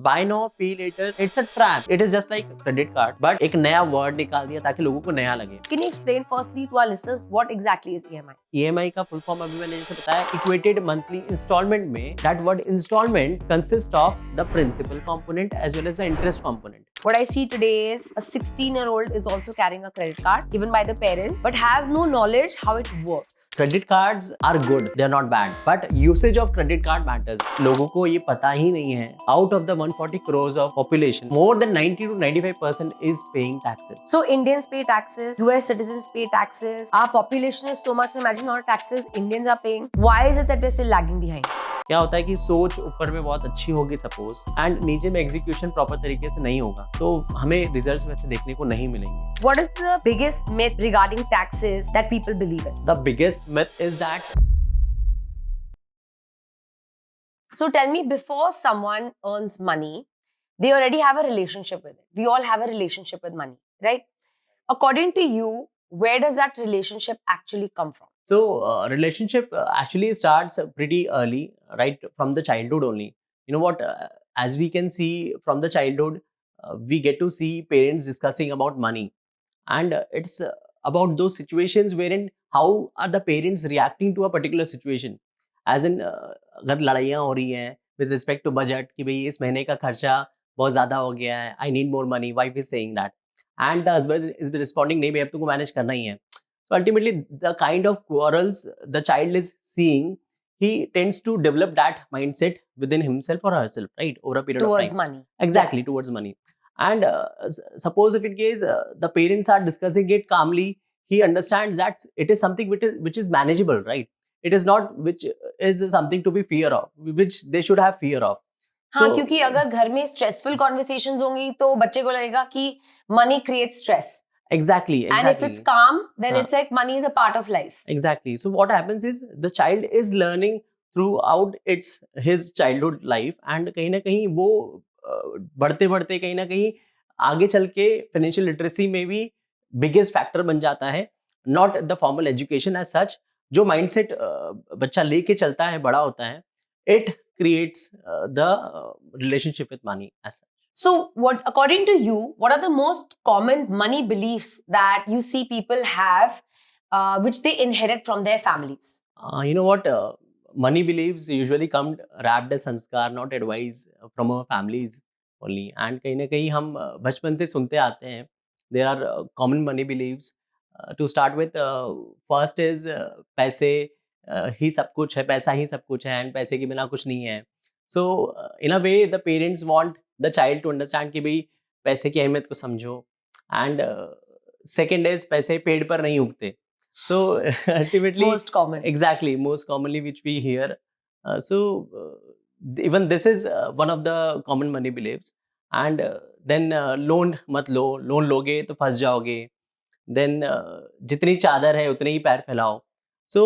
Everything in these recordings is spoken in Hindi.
buy now pay later, it's a trap. It is just like credit card, but एक नया word निकाल दिया ताकि लोगों को नया लगे. Can you explain firstly to our listeners what exactly is EMI? EMI का full form अभी मैंने जैसे बताया equated monthly installment में that word installment consists of the principal component as well as the interest component. What I see today is a 16-year-old is also carrying a credit card given by the parents but has no knowledge how it works. Credit cards are good, they are not bad, but usage of credit card matters. लोगों को ये पता ही नहीं है. Out of the 140 crores of population, more than 90 to 95% is paying taxes. So Indians pay taxes, US citizens pay taxes. Our population is so much. Imagine how much taxes Indians are paying. Why is it that we're still lagging behind? क्या होता है कि सोच ऊपर में बहुत अच्छी होगी सपोज एंड नीचे में एग्जीक्यूशन प्रॉपर तरीके से नहीं होगा तो हमें रिजल्ट्स वैसे देखने को नहीं मिलेंगे. What is the biggest myth regarding taxes that people believe in? The biggest myth is that. So tell me, before someone earns money, they already have a relationship with it. We all have a relationship with money, right? According to you, where does that relationship actually come from? So relationship actually starts pretty early, right from the childhood only. You know what? As we can see from the childhood, we get to see parents discussing about money, and it's about those situations wherein how are the parents reacting to a particular situation. As in, अगर लड़ाइयाँ हो रही हैं with respect to budget कि भाई इस महीने का खर्चा बहुत ज़्यादा हो गया है, I need more money, wife is saying that, and the husband is responding नहीं भाई अब तुमको मैनेज करना ही है. So ultimately, the kind of quarrels the child is seeing, he tends to develop that mindset within himself or herself, right, over a period of time. Towards money. Exactly, towards money. And suppose if in case the parents are discussing it calmly, he understands that it is something which is manageable, right? It is not which is something to be fear of, which they should have fear of. हाँ, क्योंकि अगर घर में stressful conversations होंगी तो बच्चे को लगेगा कि money creates stress. Exactly. And if it's calm, then it's like money is a part of life. Exactly. So what happens is the child is learning throughout his childhood life, and कहीं ना कहीं वो बढ़ते बढ़ते कहीं ना कहीं आगे चल के financial literacy में भी biggest factor बन जाता है. Not the formal education as such. जो mindset बच्चा लेके चलता है बड़ा होता है, it creates the relationship with money as such. So, according to you, what are the most common money beliefs that you see people have, which they inherit from their families? You know what? Money beliefs usually come wrapped as sanskar, not advice from our families only. And कहीं ना कहीं हम बचपन से सुनते आते हैं. There are common money beliefs. To start with, first is पैसे ही सब कुछ है, पैसा ही सब कुछ है, and पैसे के बिना कुछ नहीं है. So in a way, the parents want the child to understand कि भाई पैसे की अहमियत को समझो. And second is पैसे पेड़ पर नहीं उगते. So ultimately, most common. Exactly, most commonly which we hear. Even this is one of the common money beliefs. And then loan मत लो, loan लोगे तो फंस जाओगे. Then जितनी चादर है उतने ही पैर फैलाओ. So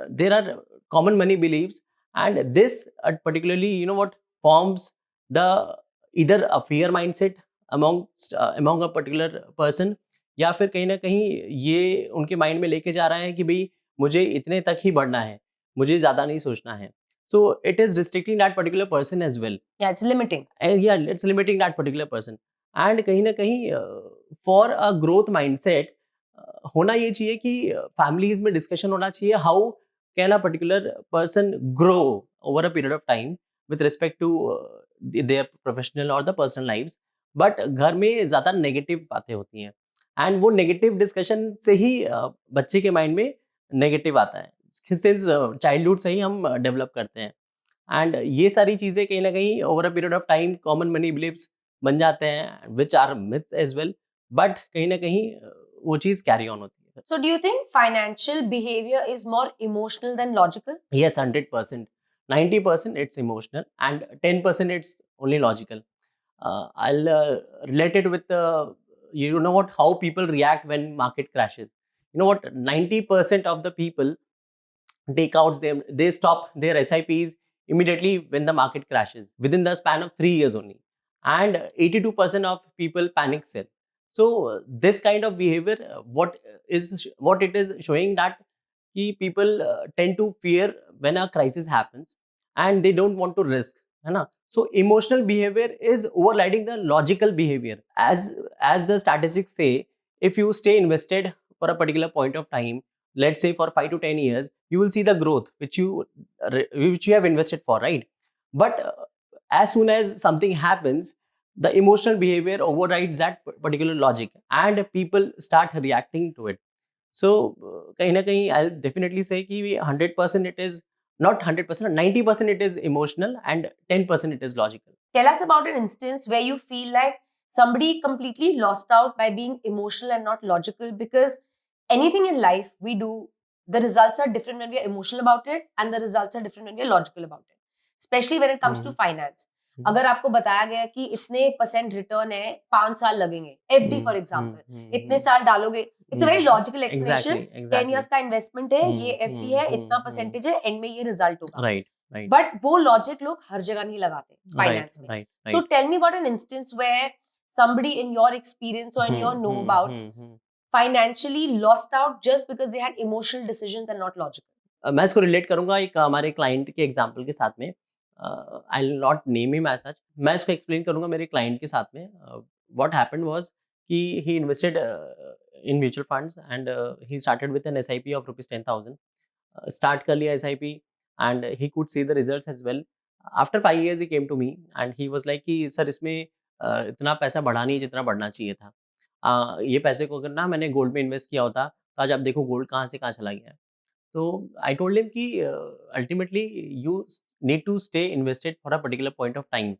there are common money beliefs, and this particularly, you know what, forms the either a fear mindset among a particular person, या फिर कहीं ना कहीं ये उनके माइंड में लेके जा रहा है कि भाई मुझे इतने तक ही बढ़ना है, मुझे ज़्यादा नहीं सोचना है. So it is restricting that particular person as well. Yeah, it's limiting. And yeah, it's limiting that particular person. And कहीं ना कहीं for a growth mindset होना ये चाहिए कि families में discussion होना चाहिए how can a particular person grow over a period of time with respect to their professional or the personal lives. But घर में ज़्यादा negative बातें होती हैं. एंड वो नेगेटिव डिस्कशन से ही बच्चे के माइंड में नेगेटिव आता है. सिंस चाइल्डहुड से ही हम डेवलप करते हैं. एंड ये सारी चीज़ें कहीं ना कहीं over a period of time common money believes बन जाते हैं, which are myths as well, but कहीं ना कहीं वो चीज़ कैरी ऑन होती है. So do you think financial behavior is more emotional than logical? Yes, 100%. 90% it's emotional and 10% it's only logical. I'll relate it with you know what, how people react when market crashes. You know what, 90% of the people take out they stop their SIPs immediately when the market crashes within the span of 3 years only, and 82% of people panic sell. So this kind of behavior, what it is showing that people tend to fear when a crisis happens and they don't want to risk, है ना. So emotional behavior is overriding the logical behavior. As the statistics say, if you stay invested for a particular point of time, let's say for 5 to 10 years, you will see the growth which you have invested for, right? But as soon as something happens, the emotional behavior overrides that particular logic and people start reacting to it. So कहीं ना कहीं I'll definitely say कि 100% it is not 100%, 90% it is emotional and 10% it is logical. Tell us about an instance where you feel like somebody completely lost out by being emotional and not logical, because anything in life we do, the results are different when we are emotional about it and the results are different when we are logical about it, especially when it comes to finance. अगर आपको बताया गया कि इतने % रिटर्न है, 5 साल लगेंगे, FD फॉर एग्जांपल, इतने साल डालोगे, it's a very logical explanation, 10 years का इन्वेस्टमेंट है, ये FD है, इतना % है, एंड में ये रिजल्ट होगा, Right. बट वो लॉजिक लोग हर जगह नहीं लगाते फाइनेंस में. Right. So tell me about an instance where somebody in your experience or in your know-abouts financially lost out just because they had emotional decisions and not logical. मैं इसको रिलेट करूंगा एक हमारे क्लाइंट के एग्जांपल के साथ में. I will not name him as such. मैं इसको एक्सप्लेन करूंगा मेरे क्लाइंट के साथ में. व्हाट हैपेंड वाज कि he invested in mutual funds and he started with an SIP of ₹10,000. Start कर लिया SIP and he could see the results as well. After 5 years he came to me and he was like कि सर इसमें इतना पैसा बढ़ा नहीं जितना बढ़ना चाहिए था. ये पैसे को अगर ना मैंने गोल्ड में इन्वेस्ट किया होता तो आज आप देखो गोल्ड कहाँ से कहाँ चला गया है. तो आई टोल्ड हिम कि ultimately you need to stay invested for a particular point of time.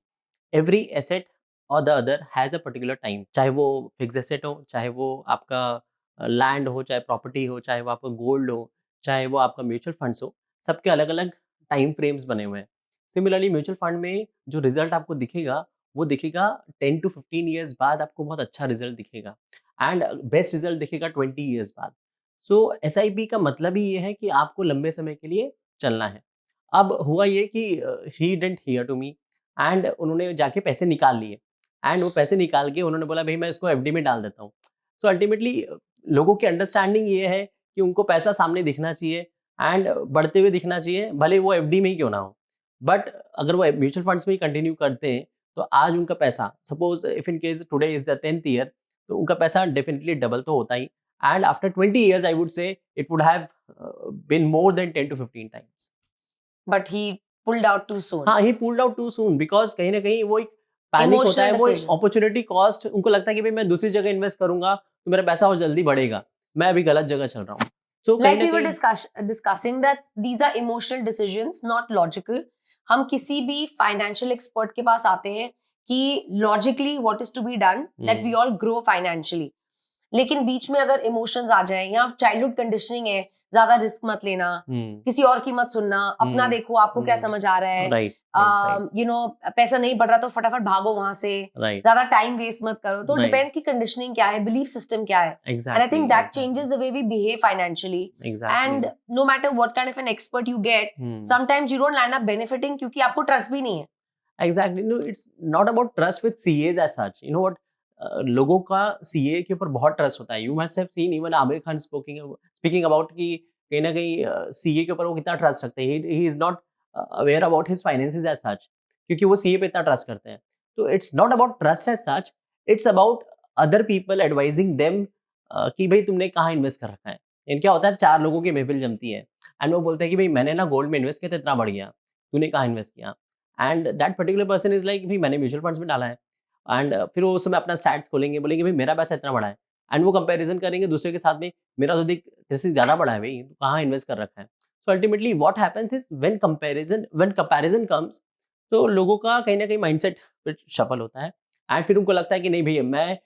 Every asset और the other has a particular time. चाहे वो फिक्स एसेट हो, चाहे वो आपका लैंड हो, चाहे प्रॉपर्टी हो, चाहे वो आपका गोल्ड हो, चाहे वो आपका म्यूचुअल फंड्स हो, सबके अलग-अलग टाइम फ्रेम्स बने हुए हैं. सिमिलरली म्यूचुअल फंड में जो रिजल्ट आपको दिखेगा, वो दिखेगा 10 टू 15 इयर्स बाद आपको बहुत अच्छा रिजल्ट दिखेगा एंड बेस्ट रिजल्ट दिखेगा 20 इयर्स बाद. सो एसआईपी का मतलब ही ये है कि आपको लंबे समय के लिए चलना है. अब हुआ ये कि he didn't hear to me and उन्होंने जाके पैसे निकाल लिए एंड वो पैसे निकाल के उन्होंने बोला भाई मैं इसको एफडी में डाल देता हूँ. सो अल्टीमेटली लोगों की अंडरस्टैंडिंग ये है कि उनको पैसा सामने दिखना चाहिए एंड बढ़ते हुए दिखना चाहिए, भले वो एफडी में ही क्यों ना हो. बट अगर वो म्यूचुअल फंड्स में ही कंटिन्यू करते हैं तो आज उनका पैसा, suppose if in case today is the 10th year, तो उनका पैसा डेफिनेटली डबल तो होता ही. And after 20 years, I would say it would have been more than 10 to 15 times. But he pulled out too soon. हाँ, he pulled out too soon because कहीं ना कहीं वो एक पैनिक होता है, वो एक अपॉर्चुनिटी कॉस्ट. उनको लगता है कि भाई मैं दूसरी जगह इन्वेस्ट करूंगा तो मेरा पैसा और जल्दी बढ़ेगा, मैं अभी गलत जगह चल रहा हूँ. So like we were discussing that these are emotional decisions, not logical. हम किसी भी फाइनेंशियल एक्सपर्ट के पास आते हैं कि logically what is to be done that we all grow financially, लेकिन बीच में अगर इमोशंस आ जाए या चाइल्डहुड कंडीशनिंग है, ज्यादा रिस्क मत लेना, किसी और की मत सुनना, अपना देखो आपको क्या समझ आ रहा है, यू नो पैसा नहीं बढ़ रहा तो फटाफट भागो वहां से, ज्यादा टाइम वेस्ट मत करो. तो डिपेंड्स की कंडीशनिंग क्या है, बिलीफ सिस्टम क्या है, and I think that changes the way we behave financially. And no matter what kind of an expert you get, sometimes you don't land up benefiting क्योंकि आपको ट्रस्ट भी नहीं है. Exactly. No, it's not about trust with CAs as such. You know what? लोगों का सीए के ऊपर बहुत ट्रस्ट होता है. You must have scene even Aamir Khan speaking about कि कहीं ना कहीं सीए के ऊपर वो कितना ट्रस्ट रखते हैं. He is not aware about his finances as such, क्योंकि वो सीए पे इतना ट्रस्ट करते हैं. तो it's not about trust as such, it's about other people advising them कि भाई तुमने कहाँ इन्वेस्ट कर रखा है. इन क्या होता है, 4 लोगों की महफिल जमती है एंड वो बोलते हैं कि भाई मैंने ना गोल्ड में इन्वेस्ट किया तो इतना बढ़ गया, तूने कहाँ इन्वेस्ट किया. And that particular person is like भाई मैंने म्यूचुअल फंड्स में डाला है. एंड फिर वो उस समय अपना स्टैट्स खोलेंगे, बोलेंगे भाई मेरा पैसा इतना बड़ा है, एंड वो कंपैरिजन करेंगे दूसरे के साथ में, मेरा तो देख तेरे से ज़्यादा बड़ा है भाई, तो कहाँ इन्वेस्ट कर रखा है. So ultimately what happens is when comparison comes, तो लोगों का कहीं ना कहीं माइंडसेट फिर शफल होता है एंड फिर उनको लगता है कि नहीं भैया मैं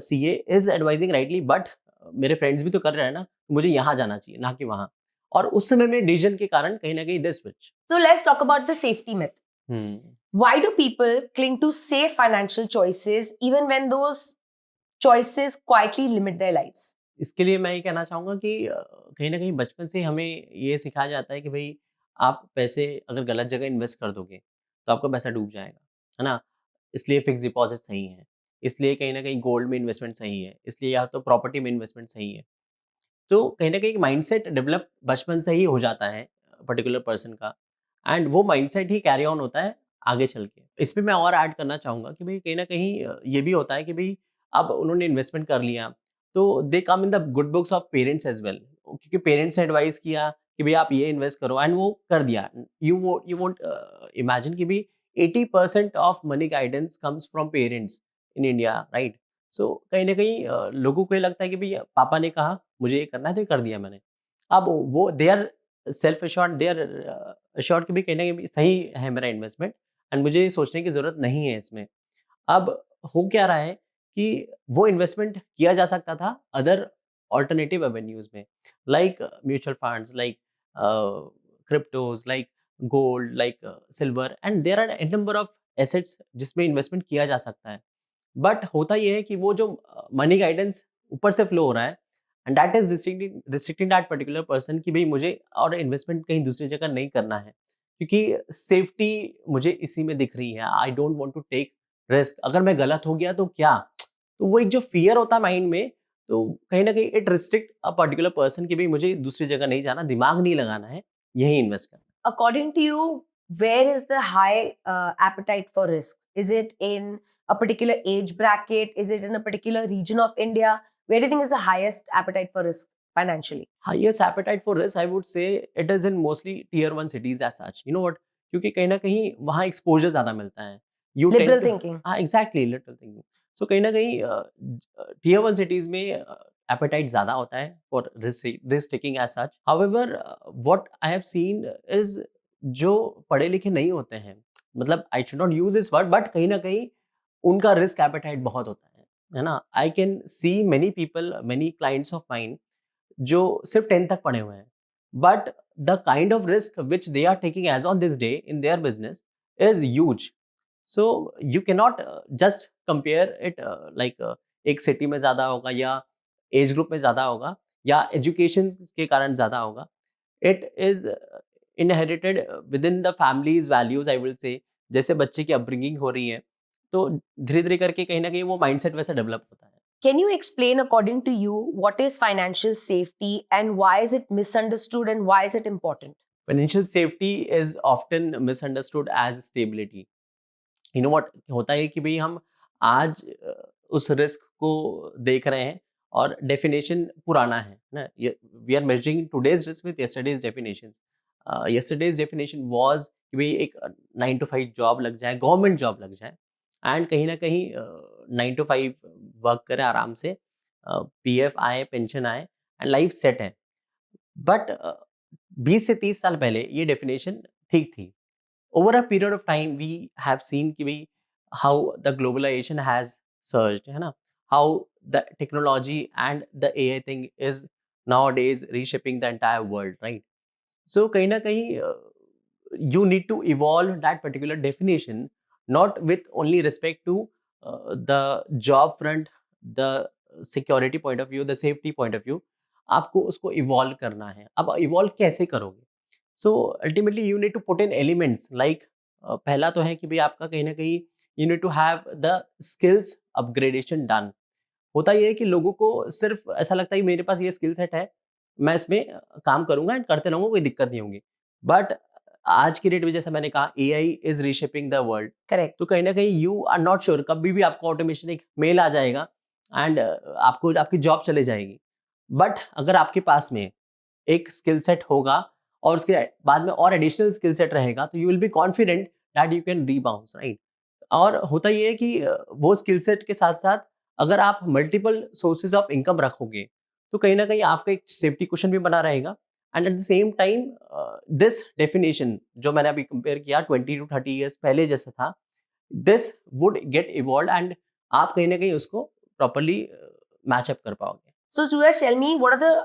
CA is advising rightly, but मेरे फ्रेंड्स भी तो कर रहे हैं ना, तो मुझे यहाँ जाना चाहिए ना कि वहाँ. और उस समय में डिसीजन के कारण कहीं ना कहीं they switch. So let's talk about the safety myth. Why do people cling to safe financial choices even when those choices quietly limit their lives? इसके लिए मैं ये कहना चाहूँगा कि कहीं ना कहीं बचपन से हमें ये सिखाया जाता है कि भाई आप पैसे अगर गलत जगह इन्वेस्ट कर दोगे तो आपका पैसा डूब जाएगा, है ना. इसलिए फिक्स डिपॉजिट सही है, इसलिए कहीं ना कहीं गोल्ड में इन्वेस्टमेंट सही है, इसलिए या तो प्रॉपर्टी में इन्वेस्टमेंट सही है. तो कहीं ना कहीं माइंडसेट डेवलप बचपन से ही हो जाता है पर्टिकुलर पर्सन का, एंड वो माइंडसेट ही कैरी ऑन होता है आगे चल के। इसमें मैं और ऐड करना चाहूँगा कि भई कहीं न कहीं ये भी होता है कि भई अब उन्होंने इन्वेस्टमेंट कर लिया, तो they come in the good books of parents as well, क्योंकि पेरेंट्स ने एडवाइस किया कि भई आप ये इन्वेस्ट करो एंड वो कर दिया। यू वोंट इमेजिन कि भई 80% of money guidance comes from parents in India, right? So कहीं न कहीं लोगों को ये लगता है कि भई पापा ने कहा मुझे ये करना है तो ये कर दिया मैंने। अब वो they are self assured, they are assured कि भई कहीं न कहीं सही है मेरा इन्वेस्टमेंट एंड मुझे ये सोचने की ज़रूरत नहीं है इसमें। अब हो क्या रहा है कि वो इन्वेस्टमेंट किया जा सकता था अदर अल्टरनेटिव एवेन्यूज़ में, like mutual funds, like cryptos, like gold, like silver, and there are N number of assets जिसमें इन्वेस्टमेंट किया जा सकता है। बट होता ये है कि वो जो मनी गाइडेंस ऊपर से फ्लो हो रहा है and that is restricting that particular person कि भाई मुझे और इन्वेस्टमेंट कहीं दूसरी जगह नहीं करना है, क्योंकि सेफ्टी मुझे इसी में दिख रही है। I don't want to take risk, अगर मैं गलत हो गया तो क्या? तो वो एक जो फियर होता है माइंड में, तो कहीं ना कहीं it restrict a particular person कि भाई मुझे दूसरी जगह नहीं जाना, दिमाग नहीं लगाना है, यही इन्वेस्ट करना है। According to you, where is the high appetite for risks? Is it in a particular age bracket? Is it in a particular region of India? Where do you think is the highest appetite for risks financially? Highest appetite for risk, I would say it is in mostly tier 1 cities as such. You know what? क्योंकि कहीं न कहीं वहाँ एक्सपोज़र ज़्यादा मिलता है। You Liberal tend to, thinking. हाँ, एग्ज़ैक्टली लिटरल थिंकिंग। सो कहीं न कहीं टियर 1 सिटीज़ में एपेटाइट ज़्यादा होता है for risk taking as such. However what I have seen is जो पढ़े-लिखे नहीं होते हैं, मतलब I should not use this word, but कहीं न कहीं उनका रिस्क एपेटाइट बहुत होता है ना? I can see many people, many clients of mine जो सिर्फ 10th तक पढ़े हुए हैं, but the kind of risk which they are taking as on this day in their business is huge. So you can not just compare it like एक सिटी में ज्यादा होगा या एज ग्रुप में ज्यादा होगा या एजुकेशन के कारण ज्यादा होगा। It is inherited with in the families values, I will say. जैसे बच्चे की अपब्रिंगिंग हो रही है, तो धीरे धीरे करके कहीं ना कहीं वो माइंडसेट वैसा डेवलप होता है। Can you explain, according to you, what is financial safety and why is it misunderstood and why is it important? Financial safety is often misunderstood as stability. You know what होता है कि भाई हम आज उस रिस्क को देख रहे हैं और डेफिनेशन पुराना है ना। We are measuring today's risk with yesterday's definition. Yesterday's definition was कि भाई एक 9 to 5 जॉब लग जाए, गवर्नमेंट जॉब लग जाए एंड कहीं ना कहीं 9 to 5 वर्क करे आराम से, पीएफ आए, पेंशन आए एंड लाइफ सेट है। बट 20 से 30 साल पहले ये डेफिनेशन ठीक थी। Over a period of time we have seen कि भाई how the globalization has surged, है ना? How the technology and the AI thing is nowadays reshaping the entire world, right? So कहीं ना कहीं you need to evolve that particular definition, not with only respect to the job front, the security point of view, the safety point of view. आपको उसको इवॉल्व करना है। अब इवॉल्व कैसे करोगे? So ultimately you need to put in elements like, पहला तो है कि भाई आपका कहीं ना कहीं you need to have the skills upgradation done. होता ये है कि लोगों को सिर्फ ऐसा लगता है कि मेरे पास ये स्किल सेट है, मैं इसमें काम करूंगा एंड करते रहूंगा, कोई दिक्कत नहीं होगी। बट आज की डेट में जैसा मैंने कहा, AI is reshaping the world. Correct. तो कहीं ना कहीं यू आर नॉट श्योर, कभी भी आपको ऑटोमेशन एक मेल आ जाएगा एंड आपको आपकी जॉब चले जाएगी। बट अगर आपके पास में एक स्किल सेट होगा और उसके बाद में और एडिशनल स्किल सेट रहेगा, तो you will be confident that you can rebounce, right? और होता ये है कि वो स्किल सेट के साथ साथ अगर आप मल्टीपल सोर्सेज ऑफ इनकम रखोगे, तो कहीं ना कहीं आपका एक सेफ्टी क्वेश्चन भी बना रहेगा। And at the same time this definition जो मैंने अभी कंपेयर किया 20 to 30 ईयर्स पहले जैसा था, this would get evolve and आप कहीं ना कहीं उसको प्रॉपरली मैचअप कर पाओगे। So, Suraj, tell me,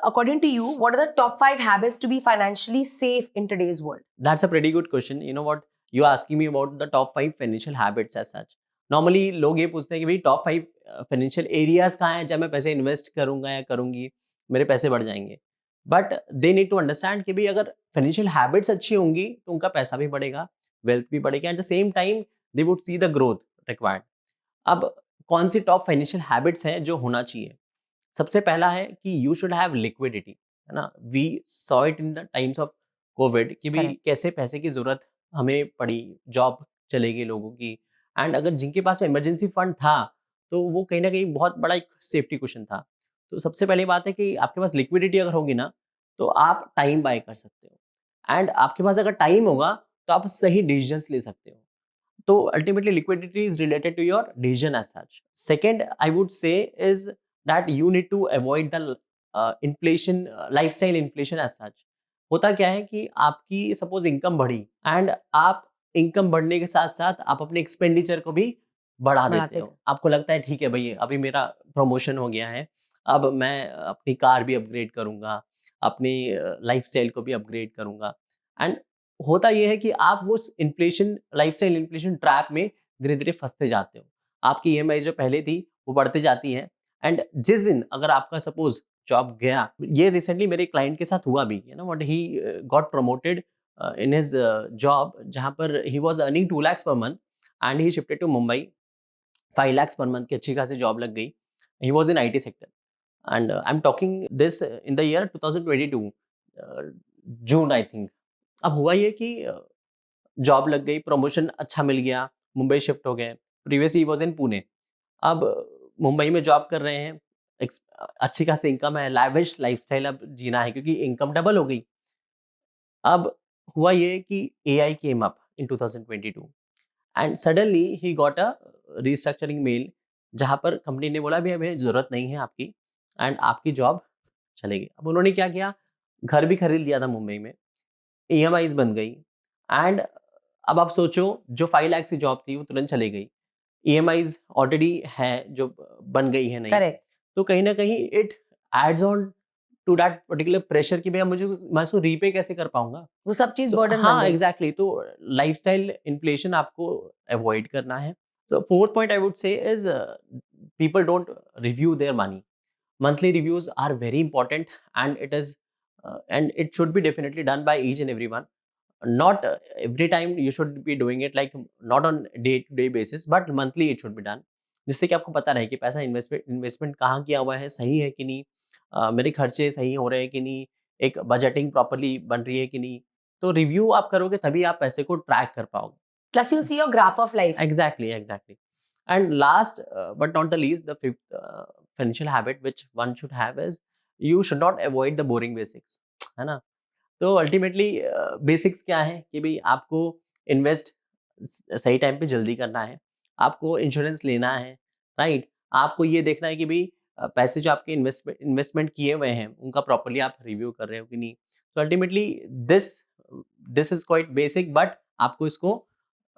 according to you, what are the top 5 habits to be financially safe in today's world? That's a pretty good question. You know what? You're asking me about the top 5 financial habits as such. Normally लोग ये पूछते हैं कि भाई टॉप 5 फाइनेंशियल एरियाज कहाँ हैं जब मैं पैसे इन्वेस्ट करूंगा या करूंगी, मेरे पैसे बढ़ जाएंगे। But they need to understand कि भाई अगर फाइनेंशियल हैबिट्स अच्छी होंगी तो उनका पैसा भी बढ़ेगा, वेल्थ भी बढ़ेगा, at the same time they would see the growth required. अब कौन सी टॉप फाइनेंशियल हैबिट्स हैं जो होना चाहिए? सबसे पहला है कि यू शुड हैव लिक्विडिटी, है ना? We saw it in the times of Covid कि भी Correct. कैसे पैसे की जरूरत हमें पड़ी, जॉब चलेगी लोगों की, एंड अगर जिनके पास में इमरजेंसी फंड था तो वो कहीं ना कहीं बहुत बड़ा एक सेफ्टी क्वेश्चन था। तो सबसे पहली बात है कि आपके पास लिक्विडिटी अगर होगी ना तो आप टाइम बाय कर सकते हो, एंड आपके पास अगर टाइम होगा तो आप सही डिसीजंस ले सकते हो। तो ultimately liquidity is related to your decision as such. Second, I would say is that you need to avoid the inflation, lifestyle inflation as such. होता क्या है कि आपकी सपोज इनकम बढ़ी एंड आप इनकम बढ़ने के साथ साथ आप अपने एक्सपेंडिचर को भी बढ़ा देते बढ़ाते हो। आपको लगता है ठीक है भाई अभी मेरा प्रमोशन हो गया है, अब मैं अपनी कार भी अपग्रेड करूंगा, अपनी लाइफस्टाइल को भी अपग्रेड करूंगा, एंड होता ये है कि आप वो इन्फ्लेशन लाइफस्टाइल इन्फ्लेशन ट्रैप में धीरे-धीरे फँसते जाते हो। आपकी ईएमआई जो पहले थी वो बढ़ती जाती है, एंड जिस दिन अगर आपका सपोज़ जॉब गया, ये रिसेंटली मेरे क्लाइंट के साथ हुआ भी, you know what he got promoted in his job जहाँ पर he was earning 2 lakhs per month and he shifted to Mumbai. 5 lakhs per month की अच्छी खासी जॉब लग गई। He was in IT sector and I am talking this in the year 2022 June I think. अब हुआ ये कि जॉब लग गई, प्रमोशन अच्छा मिल गया, मुंबई शिफ्ट हो गए। प्रीवियसली ही वाज़ इन पुणे। अब मुंबई में जॉब कर रहे हैं, अच्छी खासी इनकम है, लैविश लाइफ़स्टाइल अब जीना है क्योंकि इनकम डबल हो गई। अब हुआ ये कि AI came up in 2022 and suddenly he got a restructuring mail जहाँ पर कंपनी ने बोला, "अभी हमें ज़रूरत नहीं है आपकी एंड आपकी जॉब चलेगी।" अब उन्होंने क्या किया, घर भी खरीद लिया था मुंबई में, ईएमआईज़ बन गई, एंड अब आप सोचो जो 5 लाख की जॉब थी वो तुरंत चली गई। ईएमआईज़ ऑलरेडी है जो बन गई है नई। करेक्ट। तो कहीं न कहीं it adds on to that particular pressure कि भैया मैं उसको रीपे कैसे कर पाऊँगा? वो सब चीज तो बर्डन बन हाँ, गई। एग्ज़ैक्टली तो लाइफ़स्टाइल इन्फ्लेशन आपको अवॉइड करना है। So fourth point I would say is people don't review their money. Monthly reviews are very important, and it should be definitely done by each and everyone. Not every time you should be doing it, like not on day to day basis, but monthly it should be done, जिससे कि आपको पता रहे कि पैसा इन्वेस्टमेंट कहाँ किया हुआ है, सही है कि नहीं, मेरे खर्चे सही हो रहे हैं कि नहीं, एक बजटिंग प्रॉपर्ली बन रही है कि नहीं। तो रिव्यू आप करोगे तभी आप पैसे को ट्रैक कर पाओगे। Plus you see your graph of life. Exactly, exactly. And last but not the least, the fifth financial habit which one should have is you should not avoid the boring basics, है ना? तो अल्टीमेटली बेसिक्स क्या है कि भाई आपको इन्वेस्ट सही टाइम पे जल्दी करना है, आपको इंश्योरेंस लेना है, राइट? आपको ये देखना है कि भाई पैसे जो आपके इन्वेस्टमेंट किए हुए हैं उनका प्रॉपर्ली आप रिव्यू कर रहे हो कि नहीं। तो ultimately this this is quite basic, but आपको इसको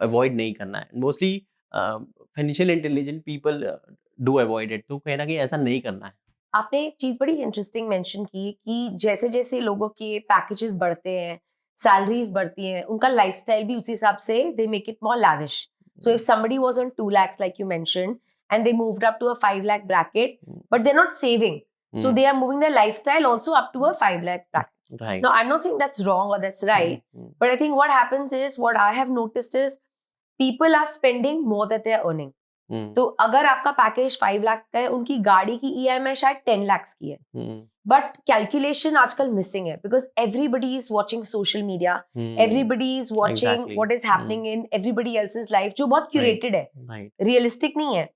अवॉइड नहीं करना है। Mostly financial intelligent people do avoid it, तो कहीं ना कहीं ऐसा नहीं करना है। आपने एक चीज बड़ी इंटरेस्टिंग मेंशन की कि जैसे जैसे लोगों के पैकेजेस बढ़ते हैं, सैलरीज बढ़ती हैं, उनका लाइफस्टाइल भी उसी हिसाब से they make it more lavish. So if somebody was on 2 lakhs like you mentioned and they moved up to a 5 lakh bracket, but they're not saving. So they are moving their lifestyle also up to a 5 lakh bracket. Right. Now, I'm not saying that's wrong or that's right, but I think what happens is, what I have noticed is people are spending more than they're earning. तो अगर आपका पैकेज 5 लाख का है, उनकी गाड़ी की ईएमआई शायद 10 लाख की है, बट कैलकुलेशन आजकल मिसिंग है because everybody is watching social media, everybody is watching Exactly. What is happening in everybody else's life, जो बहुत क्यूरेटेड है, Right. रियलिस्टिक नहीं है.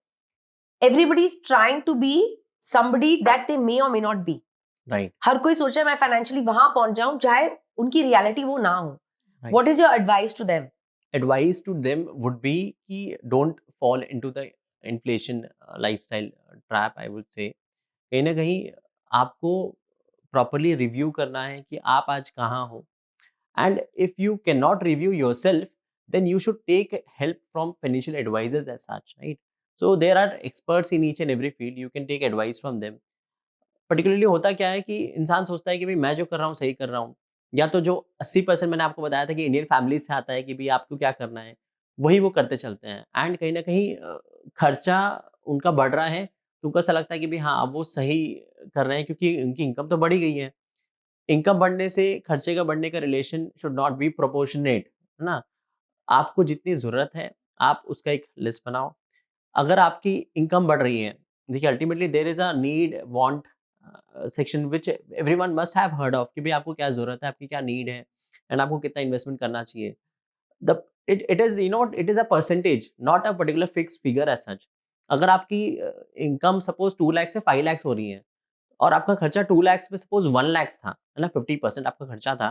Everybody is trying to be somebody that they may or may not be. Right. हर कोई सोचे मैं फाइनेंशियली वहां पहुंच जाऊं चाहे उनकी रियलिटी वो ना हो. Right. What is your advice to them? Advice to them would be कि don't fall into the inflation lifestyle trap, I would say. कहीं ना कहीं आपको प्रॉपरली रिव्यू करना है कि आप आज कहाँ हो, and if you can not review yourself then you should take help from financial advisers as such, right? So there are experts in each and every field, you can take advice from them. Particularly होता क्या है कि इंसान सोचता है कि भाई मैं जो कर रहा हूँ सही कर रहा हूँ, या तो जो 80% मैंने आपको बताया था कि इंडियन फैमिली से आता है कि भाई आपको क्या करना है, वही वो करते चलते हैं, एंड कहीं ना कहीं खर्चा उनका बढ़ रहा है तो उनको ऐसा लगता है कि भाई हाँ अब वो सही कर रहे हैं क्योंकि उनकी इनकम तो बढ़ी गई है। इनकम बढ़ने से खर्चे का बढ़ने का relation should not be proportionate, है ना? आपको जितनी ज़रूरत है आप उसका एक लिस्ट बनाओ। अगर आपकी इनकम बढ़ रही है, देखिए ultimately there is a need want section which everyone must have heard of कि भाई आपको क्या ज़रूरत है, आपकी क्या नीड है, एंड आपको कितना इन्वेस्टमेंट करना चाहिए। The it is, you know, it is a percentage, not a particular fixed figure as such. अगर आपकी इनकम सपोज 2 लाख से 5 लाख हो रही है और आपका खर्चा 2 लाख में सपोज 1 लाख था, है ना, 50% आपका खर्चा था,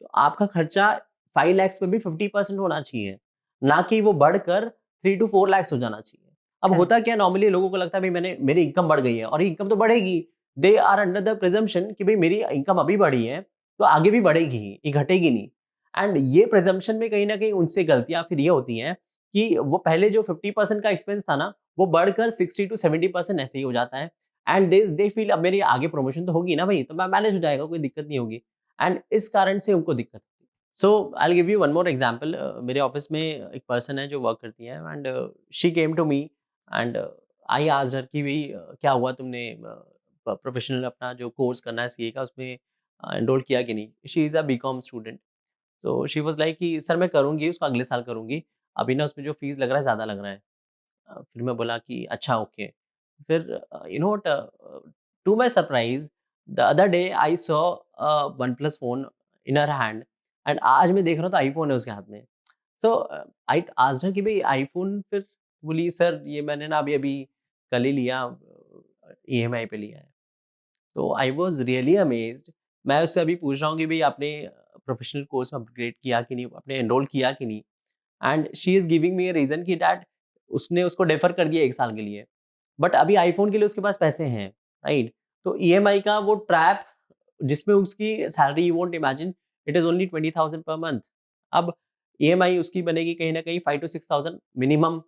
तो आपका खर्चा 5 लाख में भी 50% होना चाहिए, ना कि वो बढ़कर 3 to 4 लाख हो जाना चाहिए। अब Correct. होता क्या, नॉर्मली लोगों को लगता है भाई मेरी इनकम बढ़ गई है, और इनकम तो बढ़ेगी, they are under the presumption कि भाई मेरी इनकम अभी बढ़ी है तो आगे भी बढ़ेगी ही, ये घटेगी नहीं। एंड ये प्रिजम्पशन में कहीं ना कहीं उनसे गलतियां फिर ये होती हैं कि वो पहले जो 50% का एक्सपेंस था ना, वो बढ़कर 60 to 70% ऐसे ही हो जाता है। एंड दे फील अब मेरी आगे प्रमोशन तो होगी ना भाई, तो मैं मैनेज हो जाएगा, कोई दिक्कत नहीं होगी। एंड इस कारण से उनको दिक्कत होती है। So I give you one more example. मेरे ऑफिस में एक पर्सन है जो वर्क करती है, and she came to me and I asked her कि भाई क्या हुआ, तुमने प्रोफेशनल अपना जो कोर्स करना है सीए का उसमें एनरोल किया कि नहीं। She is a BCom student. तो शी वाज लाइक कि सर मैं करूँगी, उसको अगले साल करूँगी, अभी ना उसमें जो फीस लग रहा है ज़्यादा लग रहा है। फिर मैं बोला कि अच्छा ओके। फिर you know what, to my surprise the other day I saw OnePlus phone in her hand, and आज मैं देख रहा हूँ तो आईफोन है उसके हाथ में। सो आई आस्क्ड हर कि भाई आईफोन, फिर बोली सर ये मैंने ना अभी अभी कल ही लिया, ईएमआई पे लिया है। तो आई वाज रियली अमेज्ड। मैं उससे अभी पूछ रहा हूँ कि भाई आपने प्रोफेशनल कोर्स में अपग्रेड किया कि नहीं, आपने एनरोल किया कि नहीं। And she is giving me a reason कि डैड उसने उसको डेफर कर दिया 1 साल के लिए, बट अभी आईफोन के लिए उसके पास पैसे हैं, राइट? तो ईएमआई का वो ट्रैप जिसमें उसकी salary, you won't imagine, it is only 20,000 per month. अब ईएमआई उसकी बनेगी कहीं ना कहीं 5 to 6,000 मिनिमम।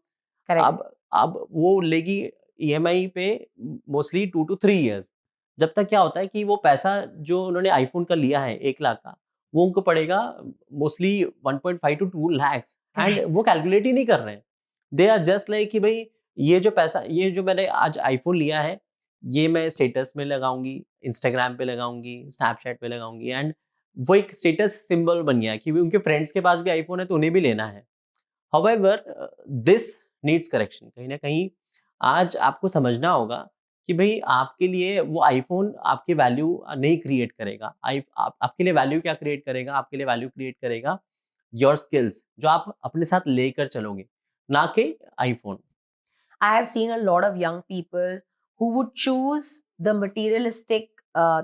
Correct. अब वो लेगी ईएमआई पे मोस्टली 2 to 3 years। जब तक क्या होता है कि वो पैसा जो उन्होंने आईफोन का लिया है 1 लाख का, वो उनको पड़ेगा मोस्टली 1.5 to 2 lakhs। एंड वो कैलकुलेट ही नहीं कर रहे हैं। दे आर जस्ट लाइक कि भाई ये जो पैसा, ये जो मैंने आज आईफोन लिया है, ये मैं स्टेटस में लगाऊंगी, इंस्टाग्राम पे लगाऊंगी, स्नैपचैट पे लगाऊंगी, एंड वो एक स्टेटस सिंबल बन गया कि उनके फ्रेंड्स के पास भी आईफोन है तो उन्हें भी लेना है। However, this needs correction. कहीं ना कहीं आज आपको समझना होगा कि भाई आपके लिए वो आईफोन आपकी वैल्यू नहीं क्रिएट करेगा। आपके लिए वैल्यू क्या क्रिएट करेगा? आपके लिए वैल्यू क्रिएट करेगा योर स्किल्स, जो आप अपने साथ लेकर चलोगे, ना कि iPhone. I have seen a lot of young people who would choose the materialistic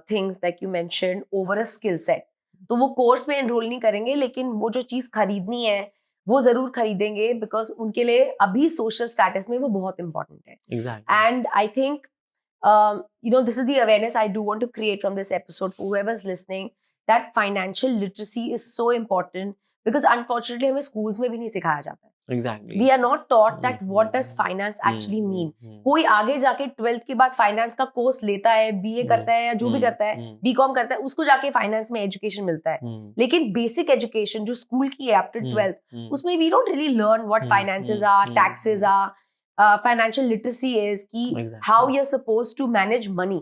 things that you mentioned over a skill set. तो वो कोर्स में एनरोल नहीं करेंगे, लेकिन वो जो चीज खरीदनी है वो जरूर खरीदेंगे, बिकॉज उनके लिए अभी सोशल स्टेटस में वो बहुत इंपॉर्टेंट है. Exactly. And I think, this is the awareness I do want to create from this episode for whoever's listening, that financial literacy is so important, because unfortunately हमें schools में भी नहीं सिखाया जाता है. Exactly. We are not taught that what does finance actually mean. कोई आगे जाके 12th के बाद फाइनेंस का कोर्स लेता है, बीए करता है या जो भी करता है, बीकॉम करता है, उसको जाके फाइनेंस में एजुकेशन मिलता है. लेकिन बेसिक एजुकेशन जो स्कूल की है आफ्टर 12th, उसमें we don't really learn what finances are, taxes are, financial literacy is ki how you're supposed to manage money.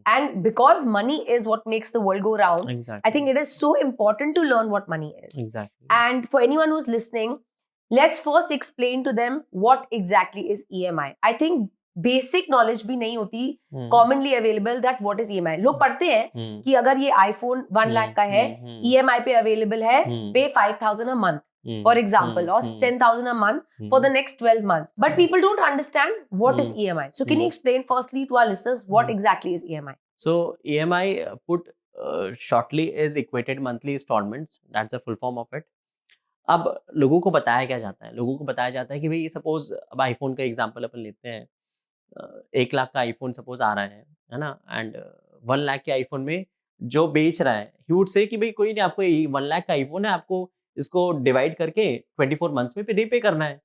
And because money is what makes the world go round, I think it is so important to learn what money is. Exactly. And for anyone who's listening, let's first explain to them what exactly is EMI. I think basic knowledge भी नहीं होती commonly available that what is EMI. लोग पढ़ते हैं कि अगर ये iPhone 1 लाख का है, EMI पे available है, pay 5,000 a month, for example, or 10,000 a month for the next 12 months. But people don't understand what is EMI. So can you explain firstly to our listeners what exactly is EMI? So EMI, put shortly, is equated monthly installments. That's the full form of it. अब लोगों को बताया क्या जाता है? लोगों को बताया जाता है कि भाई सपोज अब आईफोन का एग्जांपल अपन लेते हैं। 1 लाख का आईफोन सपोज आ रहा है ना, एंड 1 लाख के आईफोन में जो बेच रहा है, ही वुड से कि भाई कोई नहीं, आपको 1 लाख का आईफोन है, आपको इसको डिवाइड करके 24 मंथ्स में रीपे करना है।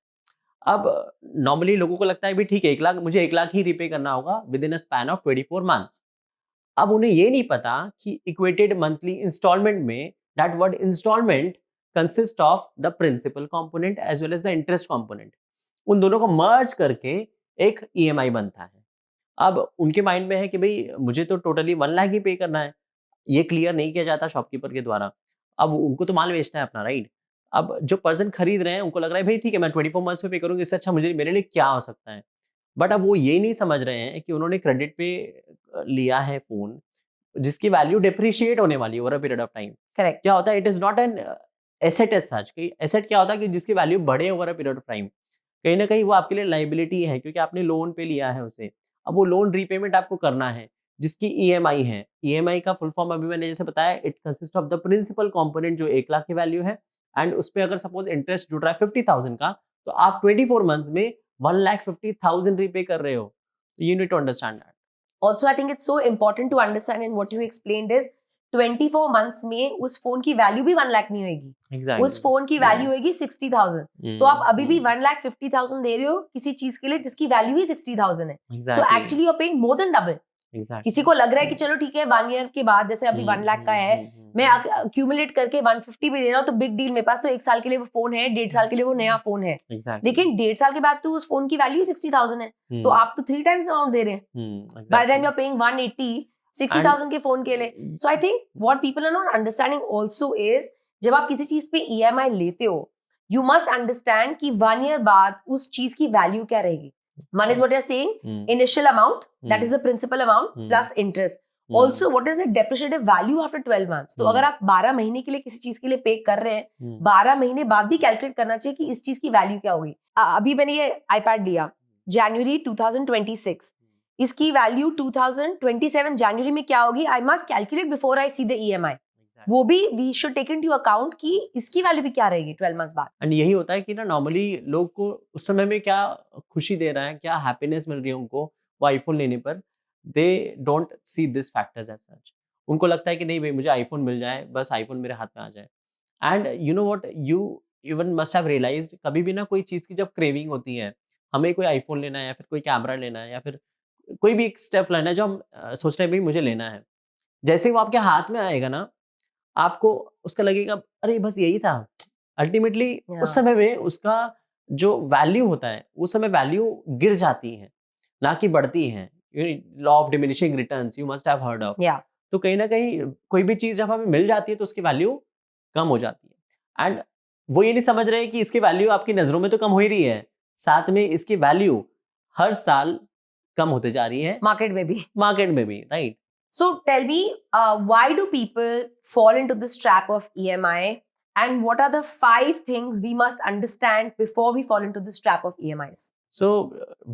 अब नॉर्मली लोगों को लगता है भाई ठीक है, 1 लाख, मुझे 1 लाख ही रीपे करना होगा within a span of 24 months. अब उन्हें ये नहीं पता कि इक्वेटेड मंथली इंस्टॉलमेंट में that word instalment consist of the principal component as well as the interest component. उन दोनों को मर्ज करके एक ईएमआई बनता है। अब उनके माइंड में है कि भाई मुझे तो टोटली 1 लाख ही पे करना है, ये क्लियर नहीं किया जाता शॉपकीपर के द्वारा। अब उनको तो माल बेचना है अपना, राइट? अब जो पर्सन खरीद रहे हैं उनको लग रहा है भाई ठीक है, मैं 24 मंथ्स में पे करूंगी, इससे अच्छा मुझे मेरे लिए क्या हो सकता है। बट अब वो ये नहीं समझ रहे हैं कि उन्होंने क्रेडिट पे लिया है फोन, जिसकी वैल्यू डिप्रिशिएट होने वाली है over a period of time. Correct. क्या होता है, it is not an asset as such, कि एसेट क्या होता है कि जिसकी वैल्यू बढ़े over a period of time, कहीं ना कहीं वो आपके लिए लाइबिलिटी है क्योंकि आपने लोन पे लिया है उसे। अब वो लोन रीपेमेंट आपको करना है, जिसकी ईएमआई है। ईएमआई का फुल फॉर्म अभी मैंने जैसे बताया, it consist of the principal component जो 1 लाख की वैल्यू है, एंड उस पे अगर सपोज इंटरेस्ट जुड़ रहा है 50,000 का, तो आप 24 मंथ्स में 1,50,000 रीपे कर रहे हो। You need to understand that. Also, I think it's so important to understand, and what you explained is 24 months में उस फोन की वैल्यू भी 1 लाख नहीं होगी, एग्जैक्टली। उस फोन की वैल्यू होगी 60,000। तो आप अभी भी 1,50,000 दे रहे हो किसी चीज के लिए जिसकी वैल्यू ही 60,000 है। So actually you are paying more than double. किसी को लग रहा है कि चलो ठीक है 1 ईयर के बाद जैसे अभी 1 लाख का है, मैं अक्यूमुलेट करके 150 भी दे रहा हूँ तो बिग डील, मेरे पास तो 1 साल के लिए वो फोन है, 1.5 साल के लिए वो नया फोन है। लेकिन 1.5 साल के बाद तो उस फोन की वैल्यू 60,000 है, तो आप तो 3 टाइम्स अमाउंट दे रहे हैं। By the time you are paying 180 60,000 के फोन के लिए। So I think what people are not understanding also is, जब आप किसी चीज पे ईएमआई लेते हो, यू मस्ट अंडरस्टैंड कि 1 ईयर बाद उस चीज की वैल्यू क्या रहेगी। One is what you're saying, initial amount, that is the principal amount plus interest. Also, what is the depreciative value after 12 months? तो अगर आप 12 महीने के लिए किसी चीज के लिए पे कर रहे हैं, 12 महीने बाद भी कैलकुलेट करना चाहिए कि इस चीज की वैल्यू क्या होगी। अभी मैंने ये आईपैड लिया जनवरी 2026, इसकी वैल्यू 2027 जनवरी में क्या होगी, I must calculate before I see the EMI. वो भी we should take into account कि इसकी वैल्यू भी क्या रहेगी 12 मंथ्स बाद। एंड यही होता है कि ना नॉर्मली लोग को उस समय में क्या खुशी दे रहा है, क्या हैप्पीनेस मिल रही है उनको वो आईफोन लेने पर, they don't see this factors as such. उनको लगता है कि नहीं भाई मुझे आईफोन मिल जाए, बस आईफोन मेरे हाथ में आ जाए। And you know what, you even must have realised, कभी भी ना कोई चीज़ की जब क्रेविंग होती है, हमें कोई आईफोन लेना है या फिर कोई कैमरा लेना है या फिर कोई भी एक स्टेप लेना है जो हम सोच रहे हैं भाई मुझे लेना है, जैसे ही वो आपके हाथ में आएगा ना, आपको उसका लगेगा अरे बस यही था। अल्टीमेटली उस समय में उसका जो वैल्यू होता है, उस समय वैल्यू गिर जाती है, ना कि बढ़ती है। Law of diminishing returns you must have heard of. तो कहीं ना कहीं कोई भी चीज जब हमें मिल जाती है तो उसकी वैल्यू कम हो जाती है। एंड वो ये नहीं समझ रहे कि इसकी वैल्यू आपकी नजरों में तो कम हो ही रही है, साथ में इसकी वैल्यू हर साल कम होते जा रही है मार्केट में भी, right. So tell me, why do people fall into this trap of EMI, and what are the 5 things we must understand before we fall into this trap of EMIs? So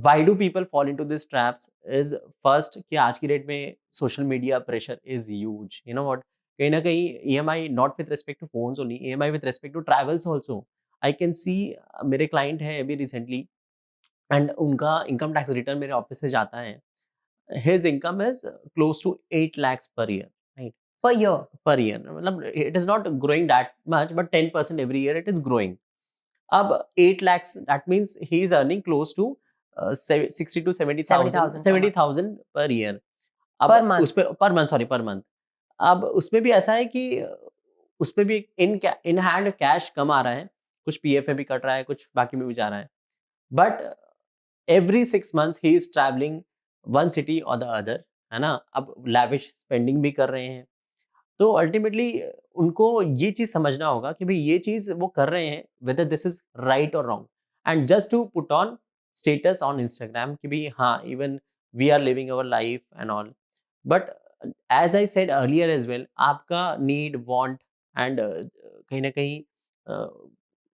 why do people fall into these traps is first कि आज की डेट में social media pressure is huge. You know what? कहीं ना कहीं EMI not with respect to phones only, EMI with respect to travels also. I can see मेरे client है अभी recently and उनका income tax return मेरे ऑफिस से जाता है. His income is close to 8 lakhs per year, right? Per year. Per year. मतलब it is not growing that much, but 10% every year it is growing. अब 8 lakhs, that means he is earning close to 60 to 70,000 per year. अब Per month. उसपे per month, sorry, per month. अब उसमें भी ऐसा है कि उसमें भी इन हैंड कैश कम आ रहा है, कुछ पीएफ में भी कट रहा है, कुछ बाकी में भी जा रहा है, but every 6 months he is travelling one city और द अदर, है ना। अब लैविश स्पेंडिंग भी कर रहे हैं, तो अल्टीमेटली उनको ये चीज समझना होगा कि भाई ये चीज वो कर रहे हैं वेदर दिस इज राइट और wrong, and just to put on status on Instagram कि भाई हाँ even we are living our life and all. But as I said earlier as well, आपका नीड वांट एंड कहीं ना कहीं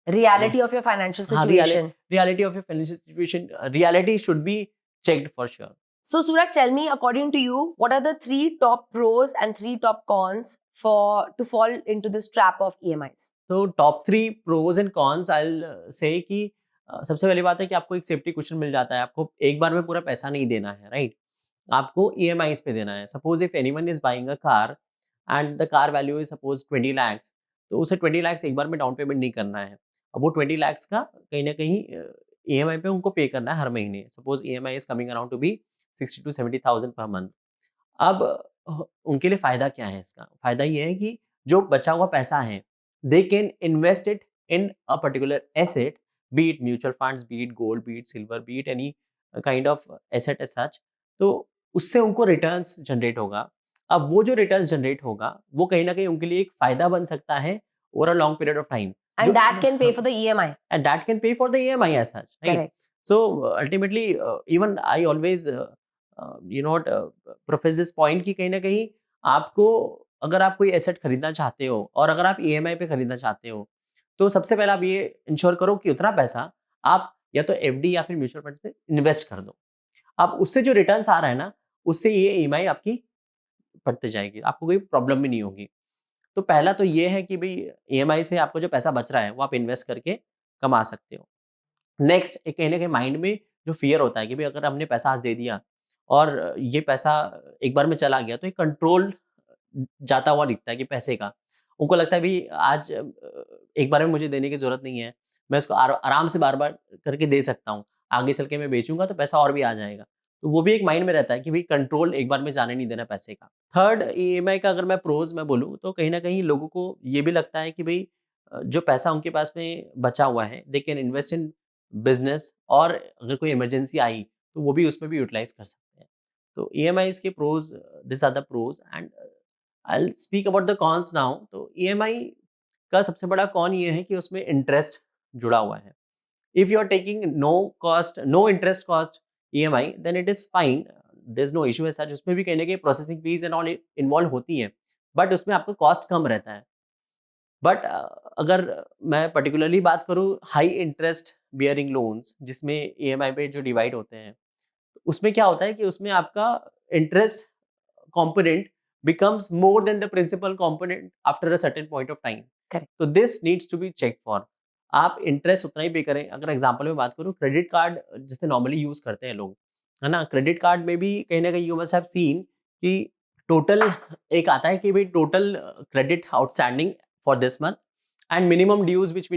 reality of your financial situation. reality of your financial situation, reality should be checked for sure. So Suraj, tell me, according to you, what are the 3 top pros and 3 top cons for to fall into this trap of EMIs? So top 3 pros and cons, I'll say कि सबसे पहली बात है कि आपको एक सेफ्टी कुशन मिल जाता है, आपको एक बार में पूरा पैसा नहीं देना है, राइट। आपको EMIs पे देना है। Suppose if anyone is buying a car and the car value is suppose 20 lakhs, तो उसे 20 lakhs एक बार में डाउन पेमेंट नहीं करना है। अब वो 20 lakhs का कहीं ना कहीं EMI पे उनको पे करना है हर महीने। Suppose EMI is coming around to be 60 to 70,000 per month. अब उनके लिए फायदा क्या है इसका? फायदा ये है कि जो बचा हुआ पैसा है, they can invest it in a particular asset, be it mutual funds, be it gold, be it silver, be it any kind of asset as such. तो उससे उनको रिटर्न्स जनरेट होगा। अब वो जो रिटर्न्स जनरेट होगा वो कहीं ना कहीं उनके लिए एक फायदा बन सकता है over a long period of time, and that can pay for the EMI. And that can pay for the EMI as such, right? Correct. So ultimately, even I always profess this point कि कहीं ना कहीं आपको, अगर आप कोई एसेट खरीदना चाहते हो और अगर आप EMI पे खरीदना चाहते हो, तो सबसे पहले आप ये इंश्योर करो कि उतना पैसा आप या तो एफडी या फिर म्यूचुअल फंड में इन्वेस्ट कर दो। अब उससे जो रिटर्न्स आ रहा है ना, उससे ये ईएमआई आपकी बढ़ते जाएगी, आपको कोई प्रॉब्लम भी नहीं होगी। तो पहला तो ये है कि भई ईएमआई से आपको जो पैसा बच रहा है, वो आप इन्वेस्ट करके कमा सकते हो। नेक्स्ट एक कहीं न कहीं माइंड में जो फ़ियर होता है कि भई अगर हमने पैसा आज दे दिया और ये पैसा एक बार में चला गया, तो एक कंट्रोल जाता हुआ दिखता है कि पैसे का। उनको लगता है भई आज एक बार में मुझे देने की ज़रूरत नहीं है, मैं इसको आराम से बार-बार करके दे सकता हूँ। आगे चल के मैं बेचूँगा तो पैसा और भी आ जाएगा। तो वो भी एक माइंड में रहता है कि भई कंट्रोल एक बार में जाने नहीं देना पैसे का। थर्ड ईएमआई का अगर मैं प्रोज़ में बोलूँ तो कहीं न कहीं लोगों को ये भी लगता है कि भई जो पैसा उनके पास में बचा हुआ है, they can invest in business और अगर कोई इमरजेंसी आई, तो वो भी उसमें भी यूटिलाइज़ कर सकते हैं। तो ईएमआईज़ के pros this are the pros and I will speak about the cons now. तो ईएमआई का सबसे बड़ा कॉन ये है कि उसमें इंटरेस्ट जुड़ा हुआ है। If you are taking no interest cost EMI then it is fine, there is no issue as such. उसमें भी कहीं ना कहीं processing fee and all involve होती है, बट उसमें आपका कॉस्ट कम रहता है। बट अगर मैं पर्टिकुलरली बात करूँ हाई इंटरेस्ट बियरिंग लोन्स जिसमें ईएमआई पे जो डिवाइड होते हैं, तो उसमें क्या होता है कि उसमें आपका interest component becomes more than the principal component after a certain point of time. Correct. So this needs to be checked for. आप इंटरेस्ट उतना ही पे करें। अगर एग्जांपल में बात करूँ क्रेडिट कार्ड जिसे नॉर्मली यूज करते हैं लोग, है ना, क्रेडिट कार्ड में भी कहीं ना कहीं यू मस्ट हैव सीन कि टोटल एक आता है कि भाई total credit outstanding for this month and minimum dues which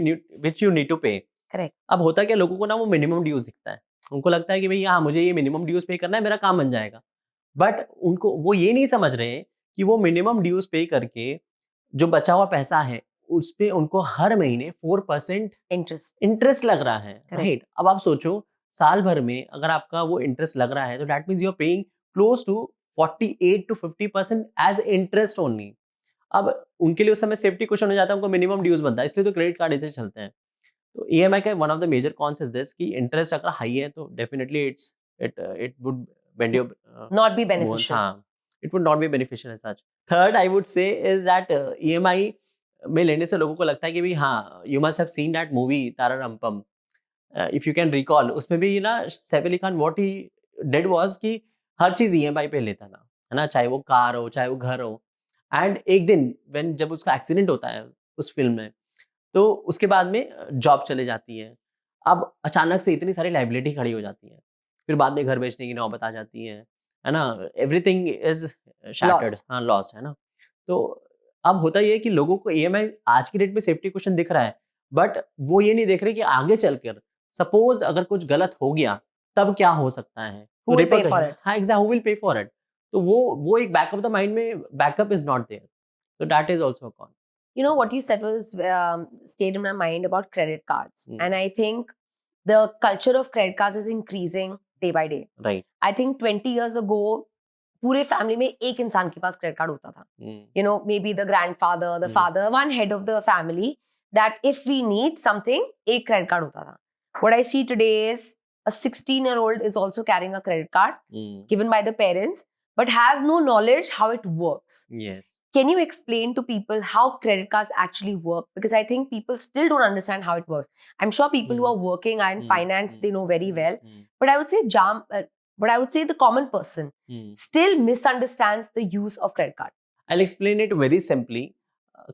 you need to pay. Correct. अब होता क्या, लोगों को ना वो मिनिमम ड्यूज दिखता है, उनको लगता है कि भाई हाँ मुझे ये मिनिमम ड्यूज पे करना है, मेरा काम बन जाएगा। बट उनको वो ये नहीं समझ रहे हैं कि वो मिनिमम ड्यूज पे करके जो बचा हुआ पैसा है उस पे उनको हर महीने 4% इंटरेस्ट लग रहा है। राइट, अब आप सोचो साल भर में अगर आपका वो इंटरेस्ट लग रहा है तो that means you are paying close to 48 to 50% as interest only. अब उनके लिए उस समय सेफ्टी क्वेश्चन हो जाता है, उनको मिनिमम ड्यूज बनता है, इसलिए तो क्रेडिट कार्ड ऐसे चलते हैं। तो ईएमआई का one of the major cons is this कि इंटरेस्ट अगर हाई है तो definitely it would bend your not be beneficial. हाँ, it would not be beneficial as such. Third, I would say is that EMI में लेने से लोगों को लगता है कि भाई हाँ, you must have seen that movie Tara Rum Pum. If you can recall, उसमें भी ना Saif Ali Khan what he did was कि हर चीज EMI पे लेता था, है ना, चाहे वो कार हो चाहे वो घर हो। एंड एक दिन when जब उसका एक्सीडेंट होता है उस फिल्म में, तो उसके बाद में जॉब चले जाती है। अब अचानक से इतनी सारी लाइबिलिटी खड़ी हो जाती है, फिर बाद में घर बेचने की नौबत आ जाती है ना, एवरीथिंग इज शैटर्ड, हाँ लॉस्ट, है ना। तो अब होता ये है कि लोगों को ईएमआई आज की डेट में सेफ्टी क्वेश्चन दिख रहा है, बट वो ये नहीं देख रहे कि आगे चलकर सपोज अगर कुछ गलत हो गया तब क्या हो सकता है। Who will pay for it? हाँ exact, who will pay for it. तो वो एक बैकअप द माइंड में backup is not there, so that is also a con. You know, what you said was stayed in my mind about credit cards. Hmm. And I think the culture of credit cards is increasing day by day. Right. I think 20 years ago, पूरे फैमिली में एक इंसान के पास क्रेडिट कार्ड होता था. You know, maybe the grandfather, the father, one head of the family, that if we need something, एक credit card होता था. What I see today is a 16-year-old is also carrying a credit card given by the parents, but has no knowledge how it works. Yes. Can you explain to people how credit cards actually work? Because I think people still don't understand how it works. I'm sure people who are working are in finance, they know very well. But I would say the common person still misunderstands the use of credit card. I'll explain it very simply.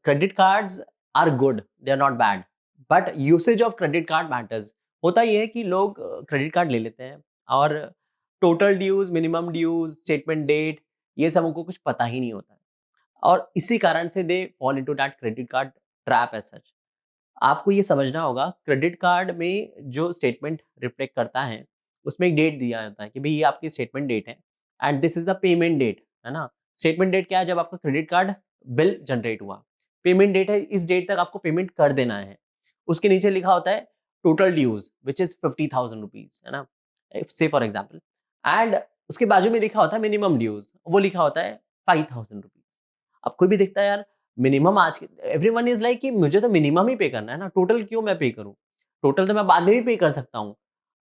Credit cards are good, they are not bad. But usage of credit card matters. होता ये है कि लोग क्रेडिट कार्ड ले लेते हैं और total dues, minimum dues, statement date, ये सब उनको कुछ पता ही नहीं होता है और इसी कारण से they fall into that credit card trap as such. आपको ये समझना होगा क्रेडिट कार्ड में जो स्टेटमेंट रिफ्लेक्ट करता है उसमें एक डेट दिया जाता है कि भाई ये आपकी स्टेटमेंट डेट है and this is the payment date, है ना। स्टेटमेंट डेट क्या है, जब आपका क्रेडिट कार्ड बिल जनरेट हुआ। पेमेंट डेट है, इस डेट तक आपको पेमेंट कर देना है। उसके नीचे लिखा होता है total dues which is 50,000 rupees, है ना, से फॉर एग्जाम्पल। एंड उसके बाजू में लिखा होता है मिनिमम ड्यूज, वो लिखा होता है 5,000 रुपीज। अब कोई भी देखता है यार मिनिमम आज के एवरीवन इज लाइक कि मुझे तो मिनिमम ही पे करना है ना, टोटल क्यों मैं पे करूं, टोटल तो मैं बाद में भी पे कर सकता हूं।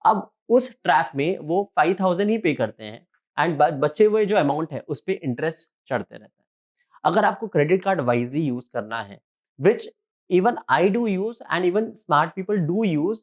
अब उस ट्रैप में वो 5,000 ही पे करते हैं एंड बचे हुए जो अमाउंट है उस पर इंटरेस्ट चढ़ते रहता है। अगर आपको क्रेडिट कार्ड वाइजली यूज करना है which even I do use and even smart people do use,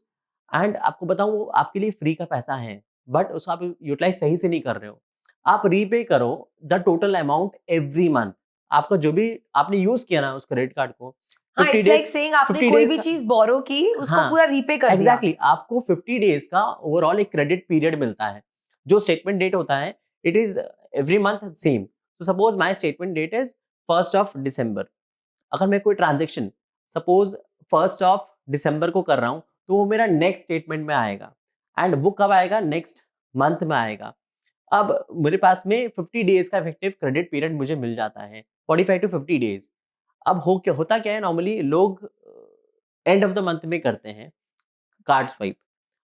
and आपको बताऊं वो आपके लिए फ्री का पैसा है, बट उसको आप यूटिलाइज सही से नहीं कर रहे हो। आप रीपे करो the total amount every month. आपका जो भी आपने यूज किया ना उस क्रेडिट कार्ड को, हाँ, 50 इट्स लाइक डेज सेइंग आपने 50 कोई डेज भी का, चीज बोरो की, उसको हाँ पूरा रीपे कर दिया। एग्जैक्टली आपको 50 डेज का ओवरऑल एक क्रेडिट पीरियड मिलता है। जो स्टेटमेंट डेट होता है it is every month same. तो suppose my statement date is 1 December. अगर मैं कोई ट्रांजेक्शन सपोज 1 दिसंबर को कर रहा हूँ, तो वो मेरा नेक्स्ट स्टेटमेंट में आएगा, एंड वो कब आएगा, नेक्स्ट मंथ में आएगा। अब मेरे पास में 50 डेज का इफेक्टिव क्रेडिट पीरियड मुझे मिल जाता है, 45 टू 50 डेज। अब होता क्या है, नॉर्मली लोग एंड ऑफ द मंथ में करते हैं कार्ड स्वाइप,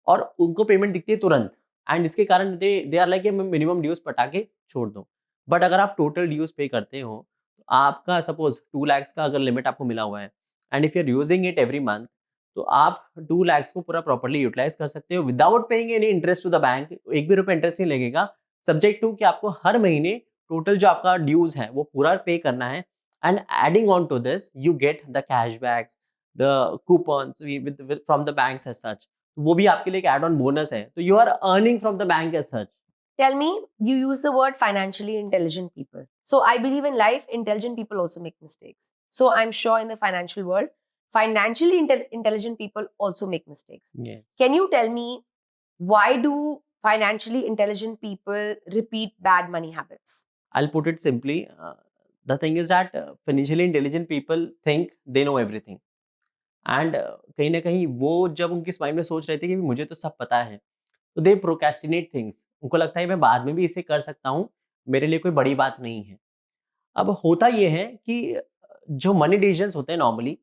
और उनको पेमेंट दिखती है तुरंत, एंड इसके कारण दे दे आर लाइक मैं मिनिमम ड्यूज पटा के छोड़ दूं। बट अगर आप टोटल ड्यूज पे करते हो, तो आपका सपोज 2 लाख का अगर लिमिट आपको मिला हुआ है, and if you are using it every month, तो आप 2 लाख को पूरा प्रॉपर्ली यूटिलाइज कर सकते हो without paying any interest to the bank. एक भी रुपए इंटरेस्ट नहीं लगेगा, सब्जेक्ट टू कि आपको हर महीने टोटल जो आपका ड्यूज है वो पूरा पे करना है, and adding on to this you get the cashbacks, the coupons with from the banks as such. वो भी आपके लिए एक एड ऑन बोनस है, तो you are earning from the bank as such. Tell me, you use the word financially intelligent people. So I believe in life, intelligent people also make mistakes. So I'm sure in the financial world, financially intelligent people also make mistakes. Yes. Can you tell me, why do financially intelligent people repeat bad money habits? I'll put it simply. The thing is that financially intelligent people think they know everything. And कहीं ना कहीं वो जब उनके माइंड में सोच रहे थे कि मुझे तो सब पता है, तो दे प्रोक्रेस्टिनेट थिंग्स। उनको लगता है मैं बाद में भी इसे कर सकता हूँ, मेरे लिए कोई बड़ी बात नहीं है। अब होता ये है कि जो मनी डिसीजंस होते हैं normally,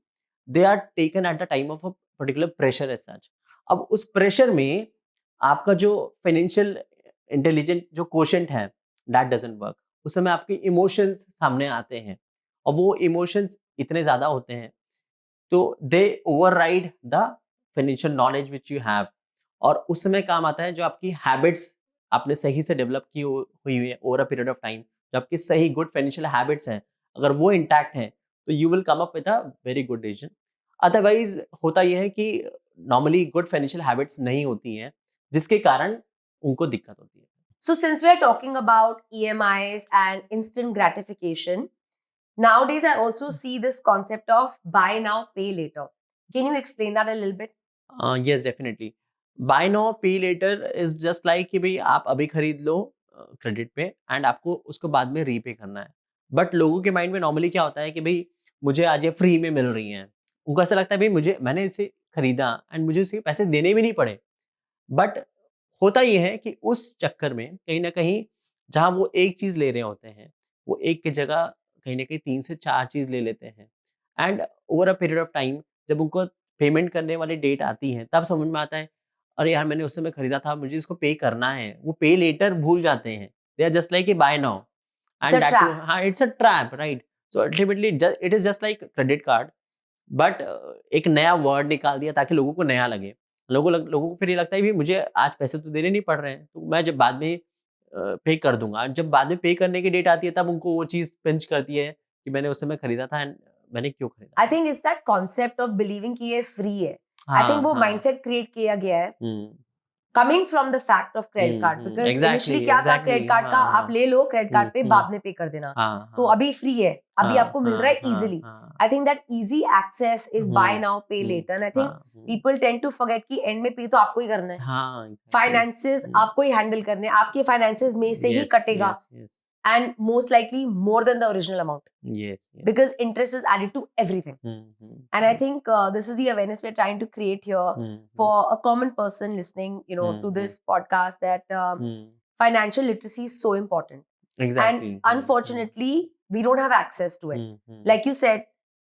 they are taken at the time of a particular pressure as such. अब उस प्रेशर में आपका जो फाइनेंशियल इंटेलिजेंट जो क्वोशंट है दैट डजंट वर्क। उस समय आपके इमोशंस सामने आते हैं, और वो इमोशंस इतने ज्यादा होते हैं, तो they override the financial knowledge which you have. और उस समय काम आता है जो आपकी हैबिट्स आपने सही से डेवलप की हुई है over a period of time. जो आपकी सही गुड फाइनेंशियल हैबिट्स हैं, अगर वो इंटैक्ट हैं, तो you will come up with a very good decision. Otherwise होता यह है कि नॉर्मली गुड फाइनेंशियल हैबिट्स नहीं होती हैं, जिसके कारण उनको दिक्कत होती है। So since we are talking about EMIs and instant gratification, nowadays I also see this concept of buy now, pay later. Can you explain that a little bit? Yes definitely. Buy now pay later is just like कि भाई आप अभी खरीद लो क्रेडिट पे, एंड आपको उसको बाद में रीपे करना है। बट लोगों के माइंड में नॉर्मली क्या होता है कि भाई मुझे आज ये फ्री में मिल रही हैं। उनको ऐसा लगता है भाई मैंने इसे खरीदा एंड मुझे इसके पैसे देने भी नहीं पड़े। बट होता ये है कि उस चक्कर में कहीं न कहीं जहाँ वो एक चीज़ ले रहे होते हैं, वो एक की जगह कहीं न कहीं 3 से 4 चीज़ ले लेते हैं। And over a period of time जब उनको पेमेंट करने वाली डेट आती है, तब समझ में आता है, अरे यार मैंने उस समय खरीदा था, मुझे इसको पे करना है। वो पे लेटर भूल जाते हैं। They are just like a buy now, It's a and that too trap. हाँ, it's a trap right. So ultimately it is just like credit card, but एक नया वर्ड निकाल दिया ताकि लोगों को नया लगे। लोगों को फिर ये लगता है भी मुझे आज पैसे तो देने नहीं पड़ रहे हैं, तो मैं जब बाद में पे कर दूँगा। जब बाद में पे करने की डेट आती है, तब उनको वो चीज़ पिंच करती है कि मैंने उस समय खरीदा था एंड मैंने क्यों खरीदा I था? think it's that concept of believing कि ये free है. I think हाँ, वो हाँ। mindset create किया गया है हुँ, coming from the fact of credit card, hmm. because exactly, initially क्या था, एग्ज़ैक्टली। credit card का हाँ, आप हाँ। ले लो, credit card पे हुँ। बाद में पे कर देना, हाँ, तो हाँ। अभी free है, अभी हाँ, आपको मिल रहा हाँ, है हाँ, easily. हाँ। I think that easy access is buy hmm, now, pay hmm. later, and I think हाँ, people tend to forget कि end में पे तो आपको ही करना है. हाँ, एग्ज़ैक्टली। Finances आपको ही handle करने हैं, आपके finances में से ही यस, कटेगा, yes, yes. and most likely more than the original amount, yes, yes. because interest is added to everything. Hmm, hmm, And I hmm, think this is the awareness we're trying to create here hmm, for a common person listening, to hmm, this podcast, that hmm. financial literacy is so important. Exactly. And unfortunately, we don't have access to it. Hmm. Like you said,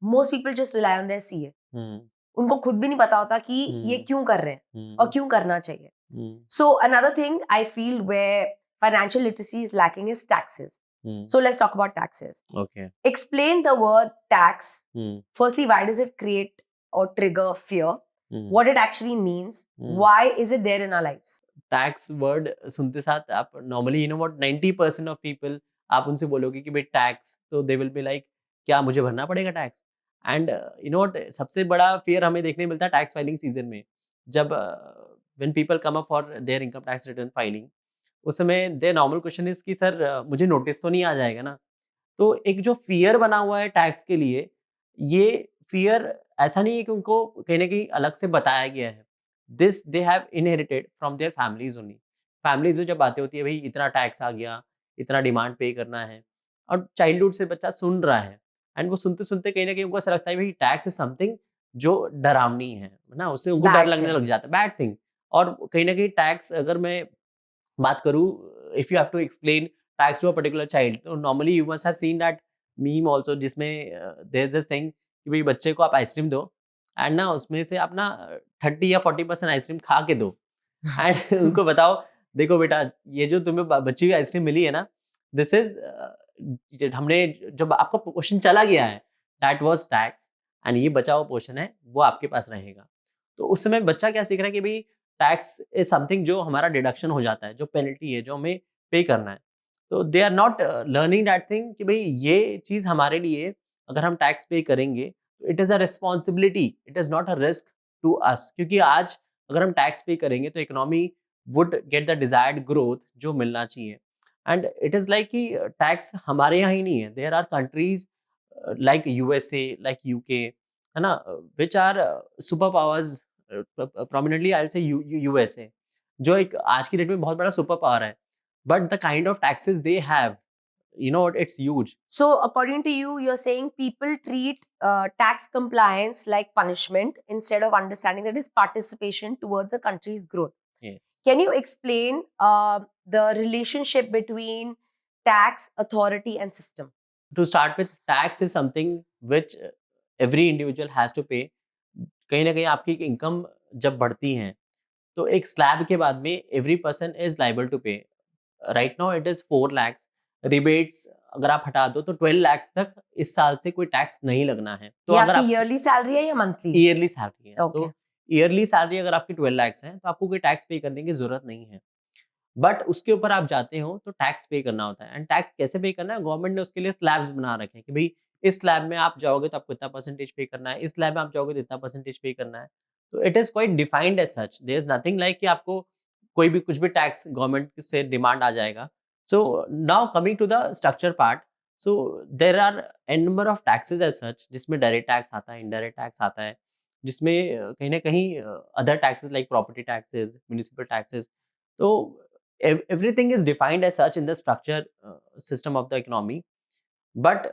most people just rely on their CA. हुँ, उनको खुद भी नहीं पता होता कि ये हुँ, क्यों कर रहे हैं और हुँ, क्यों करना चाहिए. हुँ, So another thing I feel where financial literacy is lacking is taxes. Hmm. So let's talk about taxes. Okay. Explain the word tax. Hmm, Firstly, why does it create or trigger fear? Hmm, What it actually means? Hmm. Why is it there in our lives? Tax word सुनते साथ आप नॉर्मली 90% ऑफ पीपल, आप उनसे बोलोगे कि भाई टैक्स, तो दे विल बी लाइक क्या मुझे भरना पड़ेगा tax? And you know what, सबसे बड़ा फियर हमें देखने मिलता है टैक्स फाइलिंग सीजन में, जब when people come up for their income tax return filing, उस समय देयर नॉर्मल क्वेश्चन इज कि सर मुझे नोटिस तो नहीं आ जाएगा ना? तो एक जो फ़ियर बना हुआ है टैक्स के लिए, ये फ़ियर ऐसा नहीं है कि उनको कहीं न कहीं अलग से बताया गया है। This they have inherited from there families only. Families में जब बातें होती है, भई इतना टैक्स आ गया, इतना डिमांड पे करना है, और चाइल्डहुड से बच्चा सुन रहा है, एंड वो सुनते-सुनते कहीं न कहीं उनको ऐसा लगता है भई टैक्स इज़ समथिंग जो डरावनी है ना? उससे उनको डर Bad लगने thing. लग जाता है, बैड थिंग। और कहीं न कहीं टैक्स अगर मैं बात करूँ, if you have to explain tax to a particular child, तो normally you must have seen that meme also, जिसमें देयर इज दिस थिंग कि भाई बच्चे को आप आइसक्रीम दो, एंड ना उसमें से आप ना 30 या 40% आइसक्रीम खा के दो, एंड उनको बताओ, देखो बेटा, ये जो तुम्हें बच्ची की आइसक्रीम मिली है ना, दिस इज हमने, जब आपका पोर्शन चला गया है, दैट वाज टैक्स, एंड ये बचा हुआ पोर्शन है वो आपके पास रहेगा। तो उस समय बच्चा क्या सीख रहा है कि भाई टैक्स इज समथिंग जो हमारा डिडक्शन हो जाता है, जो पेनल्टी है, जो हमें पे करना है। तो they are not learning that thing कि भाई ये चीज़ हमारे लिए, अगर हम टैक्स पे करेंगे तो it is a responsibility, it is not a risk to us, क्योंकि आज अगर हम टैक्स पे करेंगे तो economy would get the desired growth जो मिलना चाहिए। एंड इट इज़ लाइक कि टैक्स हमारे यहाँ ही नहीं है, there are countries like USA, like UK, है ना, which are superpowers, prominently I'll say USA, जो एक आज की डेट में बहुत बड़ा सुपर पावर है, but the kind of taxes they have, you know, it's huge. So, according to you, you're saying people treat tax compliance like punishment instead of understanding that is participation towards the country's growth. Yes. Can you explain the relationship between tax, authority, and system? To start with, tax is something which every individual has to pay. कहीं ना कहीं आपकी इनकम जब बढ़ती है तो एक स्लैब के बाद में every person is liable to pay. Right now it is 4 lakhs। Rebates अगर आप हटा दो तो 12 lakhs तक इस साल से कोई टैक्स नहीं लगना है। तो ये अगर आपकी आप yearly salary है या monthly? ईयरली सैलरी है, Okay. तो ईयरली सैलरी अगर आपकी 12 lakhs है तो आपको कोई टैक्स पे करने की जरूरत नहीं है। बट उसके ऊपर आप जाते हो तो टैक्स पे करना होता है। एंड टैक्स कैसे पे करना है, गवर्नमेंट ने उसके लिए स्लैब्स बना रखे हैं कि भाई इस स्लैब में आप जाओगे तो आपको इतना परसेंटेज पे करना है, इस स्लैब में आप जाओगे तो इतना परसेंटेज पे करना है। तो it is quite defined as such, there is nothing like कि आपको कोई भी कुछ भी टैक्स गवर्नमेंट से डिमांड आ जाएगा। So now coming to the structure part, so there are N number of taxes as such, जिसमें डायरेक्ट टैक्स आता है, इनडायरेक्ट टैक्स आता है, जिसमें कहीं ना कहीं other taxes like property taxes, municipal taxes. तो everything is defined as such in the structure system of the economy, but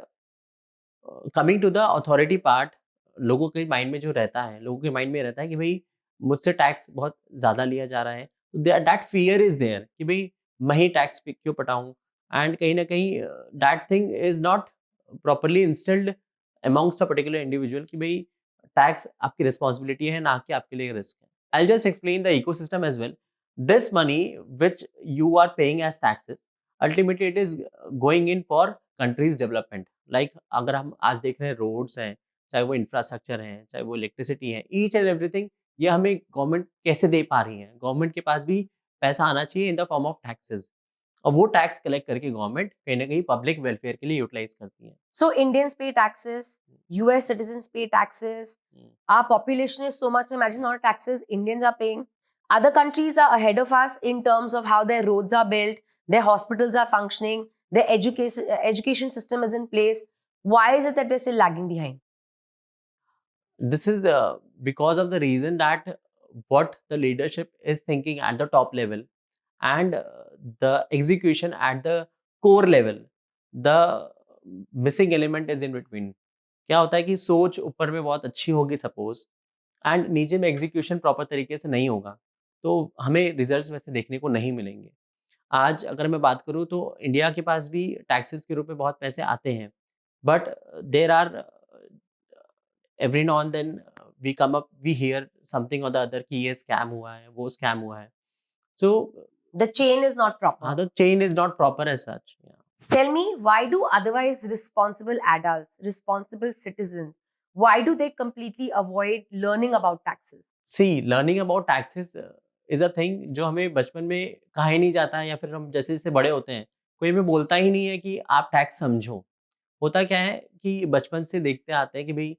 coming to the authority part, लोगों के माइंड में जो रहता है, लोगों के माइंड में रहता है कि भाई मुझसे टैक्स बहुत ज्यादा लिया जा रहा है, दैट फियर इज देयर कि भाई मैं ही टैक्स क्यों पटाऊं। एंड कहीं ना कहीं that thing is not properly installed amongst a particular individual कि भाई टैक्स आपकी रिस्पॉन्सिबिलिटी है, ना कि आपके लिए रिस्क है। I just explain the ecosystem as well. This money which you are paying as taxes, ultimately it is going in for countries development. Like अगर हम आज देख रहे हैं रोड्स हैं, चाहे वो इंफ्रास्ट्रक्चर हैं, चाहे वो इलेक्ट्रिसिटी है, ईच एंड एवरीथिंग, ये हमें गवर्नमेंट कैसे दे पा रही है? गवर्नमेंट के पास भी पैसा आना चाहिए in the form of taxes, और वो टैक्स कलेक्ट करके गवर्नमेंट कहीं ना कहीं पब्लिक वेलफेयर के लिए यूटिलाइज करती है। So Indians pay taxes, US citizens pay taxes. Our population is so much. Imagine how much taxes Indians are paying. Other countries are ahead of us in terms of how their roads are built, their hospitals are functioning, their education system is in place. Why is it that we're still lagging behind? This is because of the reason that what the leadership is thinking at the top level, and the execution at the core level, the missing element is in between. क्या होता है कि सोच ऊपर में बहुत अच्छी होगी सपोज, एंड नीचे में एग्जीक्यूशन प्रॉपर तरीके से नहीं होगा, तो हमें रिजल्ट्स वैसे देखने को नहीं मिलेंगे। आज अगर मैं बात करूँ तो इंडिया के पास भी टैक्सेस के रूप में बहुत पैसे आते हैं, but there are every now and then we come up, we hear something और द अदर कि ये स्कैम हुआ है, वो स्कैम हुआ है। So The chain is not proper. हाँ, the chain is not proper as such. Tell me, why do otherwise responsible adults, responsible citizens, why do they completely avoid learning about taxes? See learning about taxes is a thing जो हमें बचपन में कहा ही नहीं जाता है, या फिर हम जैसे जैसे बड़े होते हैं कोई हमें बोलता ही नहीं है कि आप टैक्स समझो। होता क्या है कि बचपन से देखते आते हैं कि भाई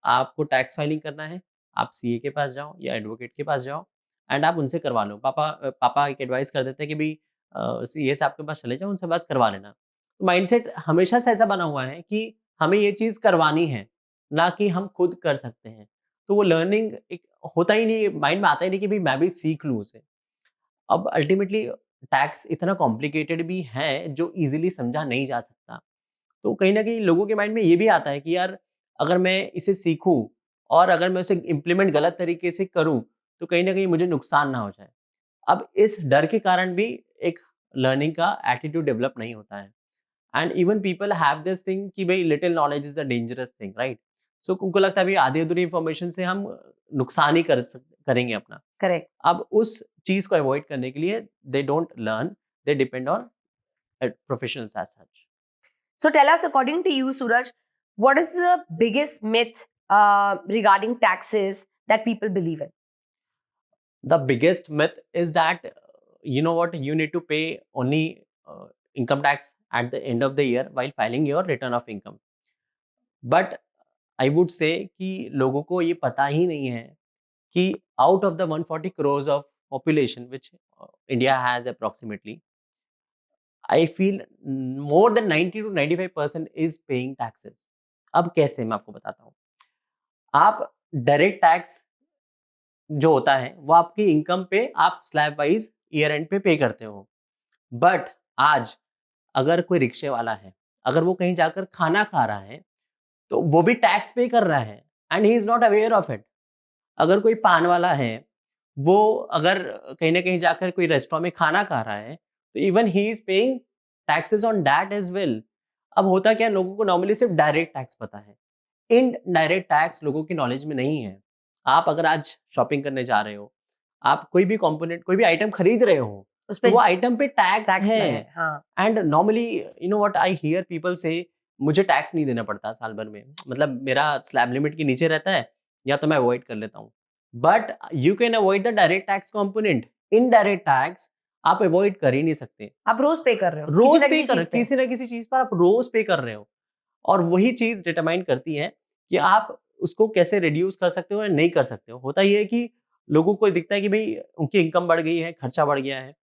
आपको टैक्स फाइलिंग करना है, आप सीए के पास जाओ या एडवोकेट के पास जाओ एंड आप उनसे करवा लो। पापा एक एडवाइस कर देते हैं कि भाई सीए साहब के पास चले जाओ, उनसे बस करवा लेना। तो माइंडसेट हमेशा से ऐसा बना हुआ है कि हमें ये चीज़ करवानी है, ना कि हम खुद कर सकते हैं। तो वो लर्निंग एक होता ही नहीं, माइंड में आता ही नहीं कि भाई मैं भी सीख लूँ उसे। अब अल्टीमेटली टैक्स इतना कॉम्प्लिकेटेड भी है जो ईज़िली समझा नहीं जा सकता। तो कहीं न कहीं लोगों के माइंड में ये भी आता है कि यार अगर मैं इसे सीखूँ और अगर मैं उसे इम्प्लीमेंट गलत तरीके से करूँ, तो कहीं न कहीं मुझे नुकसान ना हो जाए। अब इस डर के कारण भी एक लर्निंग का एटीट्यूड डेवलप नहीं होता है। And even people have this thing कि भाई little knowledge is a dangerous thing, right? So उनको लगता है भाई आधी-अधूरी इन्फॉर्मेशन से हम नुकसान ही करेंगे अपना। Correct. अब उस चीज़ को अवॉइड करने के लिए they don't learn, they depend on professionals as such. So tell us, according to you, Suraj, what is the biggest myth regarding taxes that people believe in? The biggest myth is that you know what, you need to pay only income tax at the end of the year while filing your return of income. But I would say कि लोगों को ये पता ही नहीं है कि out of the 140 crores of population which India has approximately, I feel more than 90 to 95% is paying taxes. अब कैसे, मैं आपको बताता हूँ। आप डायरेक्ट टैक्स जो होता है वो आपकी इनकम पे आप स्लैब वाइज ईयर एंड पे करते हो। बट आज अगर कोई रिक्शे वाला है, अगर वो कहीं जाकर खाना खा रहा है, तो वो भी टैक्स पे कर रहा है and he is not aware of it. अगर कोई पान वाला है, वो अगर कहीं ना कहीं जाकर कोई रेस्टोरेंट में खाना खा रहा है, तो even he is paying taxes on that as well. अब होता क्या है, लोगों को नॉर्मली सिर्फ डायरेक्ट टैक्स पता है, इनडायरेक्ट टैक्स लोगों की नॉलेज में नहीं है। आप अगर आज शॉपिंग करने जा रहे हो, आप कोई भी कंपोनेंट, कोई भी आइटम खरीद रहे हो, उस तो पे वो आइटम पे टैक्स टैक्स है। लगे, हाँ। And normally you know what I hear people से, मुझे टैक्स नहीं देना पड़ता साल भर में, मतलब मेरा स्लैब लिमिट के नीचे रहता है, या तो मैं अवॉइड कर लेता हूँ। But you can avoid the direct tax component. Indirect tax आप अवॉइड कर ही नहीं सकते। आप रोज पे कर रहे हो किसी रोज ना पे किसी कर चीज पे। किसी ना किसी चीज पर आप रोज पे कर रहे हो, और वही चीज डिटरमाइन करती है कि आप उसको कैसे रिड्यूस कर सकते हो या नहीं कर सकते हो। होता ये है कि लोगों को दिखता है कि भाई उनकी इनकम बढ़ गई है, खर्चा बढ़ गया है।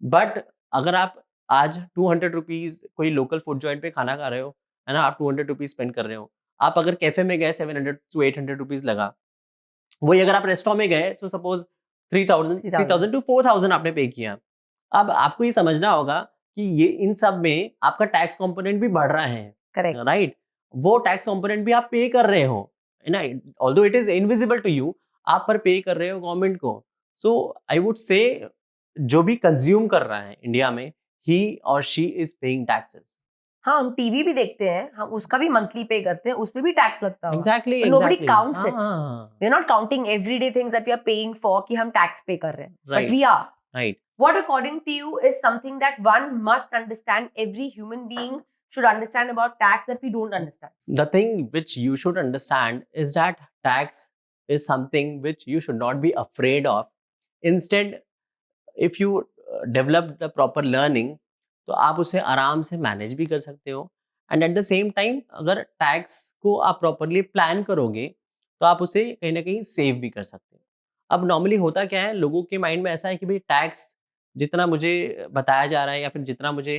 बट अगर आप आज 200 रुपीज कोई लोकल फूड जॉइंट पे खाना खा रहे हो, है ना, आप 200 रुपीज स्पेंड कर रहे हो। आप अगर कैफे में गए 700 टू 800 रुपीज लगा। वही अगर आप रेस्टोरेंट में गए तो सपोज 3000 3000 टू 4000 आपने पे किया। अब आपको ये समझना होगा कि ये इन सब में आपका टैक्स कंपोनेंट भी बढ़ रहा है, करेक्ट। राइट? वो टैक्स कंपोनेंट भी आप पे कर रहे हो, है ना? Although it is invisible to you, आप पर पे कर रहे हो गवर्नमेंट को। सो आई वुड से जो भी कंज्यूम कर रहा है इंडिया में, ही और शी इज पेइंग टैक्सेस। हाँ, हम टीवी भी देखते हैं, हम उसका भी मंथली पे करते हैं, उसपे भी टैक्स लगता होगा। Exactly But nobody exactly, counts it. हाँ, We are not counting everyday things that we are paying for कि हम टैक्स पे कर रहे हैं, but right we are. Right. What according to you is something that one must understand, every human being should understand about tax that we don't understand? The thing which you should understand is that tax is something which you should not be afraid of. Instead, if you develop the proper learning, तो आप उसे आराम से मैनेज भी कर सकते हो। And at the same time अगर टैक्स को आप प्रॉपरली प्लान करोगे, तो आप उसे कहीं ना कहीं सेव भी कर सकते हो। अब नॉर्मली होता क्या है, लोगों के माइंड में ऐसा है कि भाई टैक्स जितना मुझे बताया जा रहा है, या फिर जितना मुझे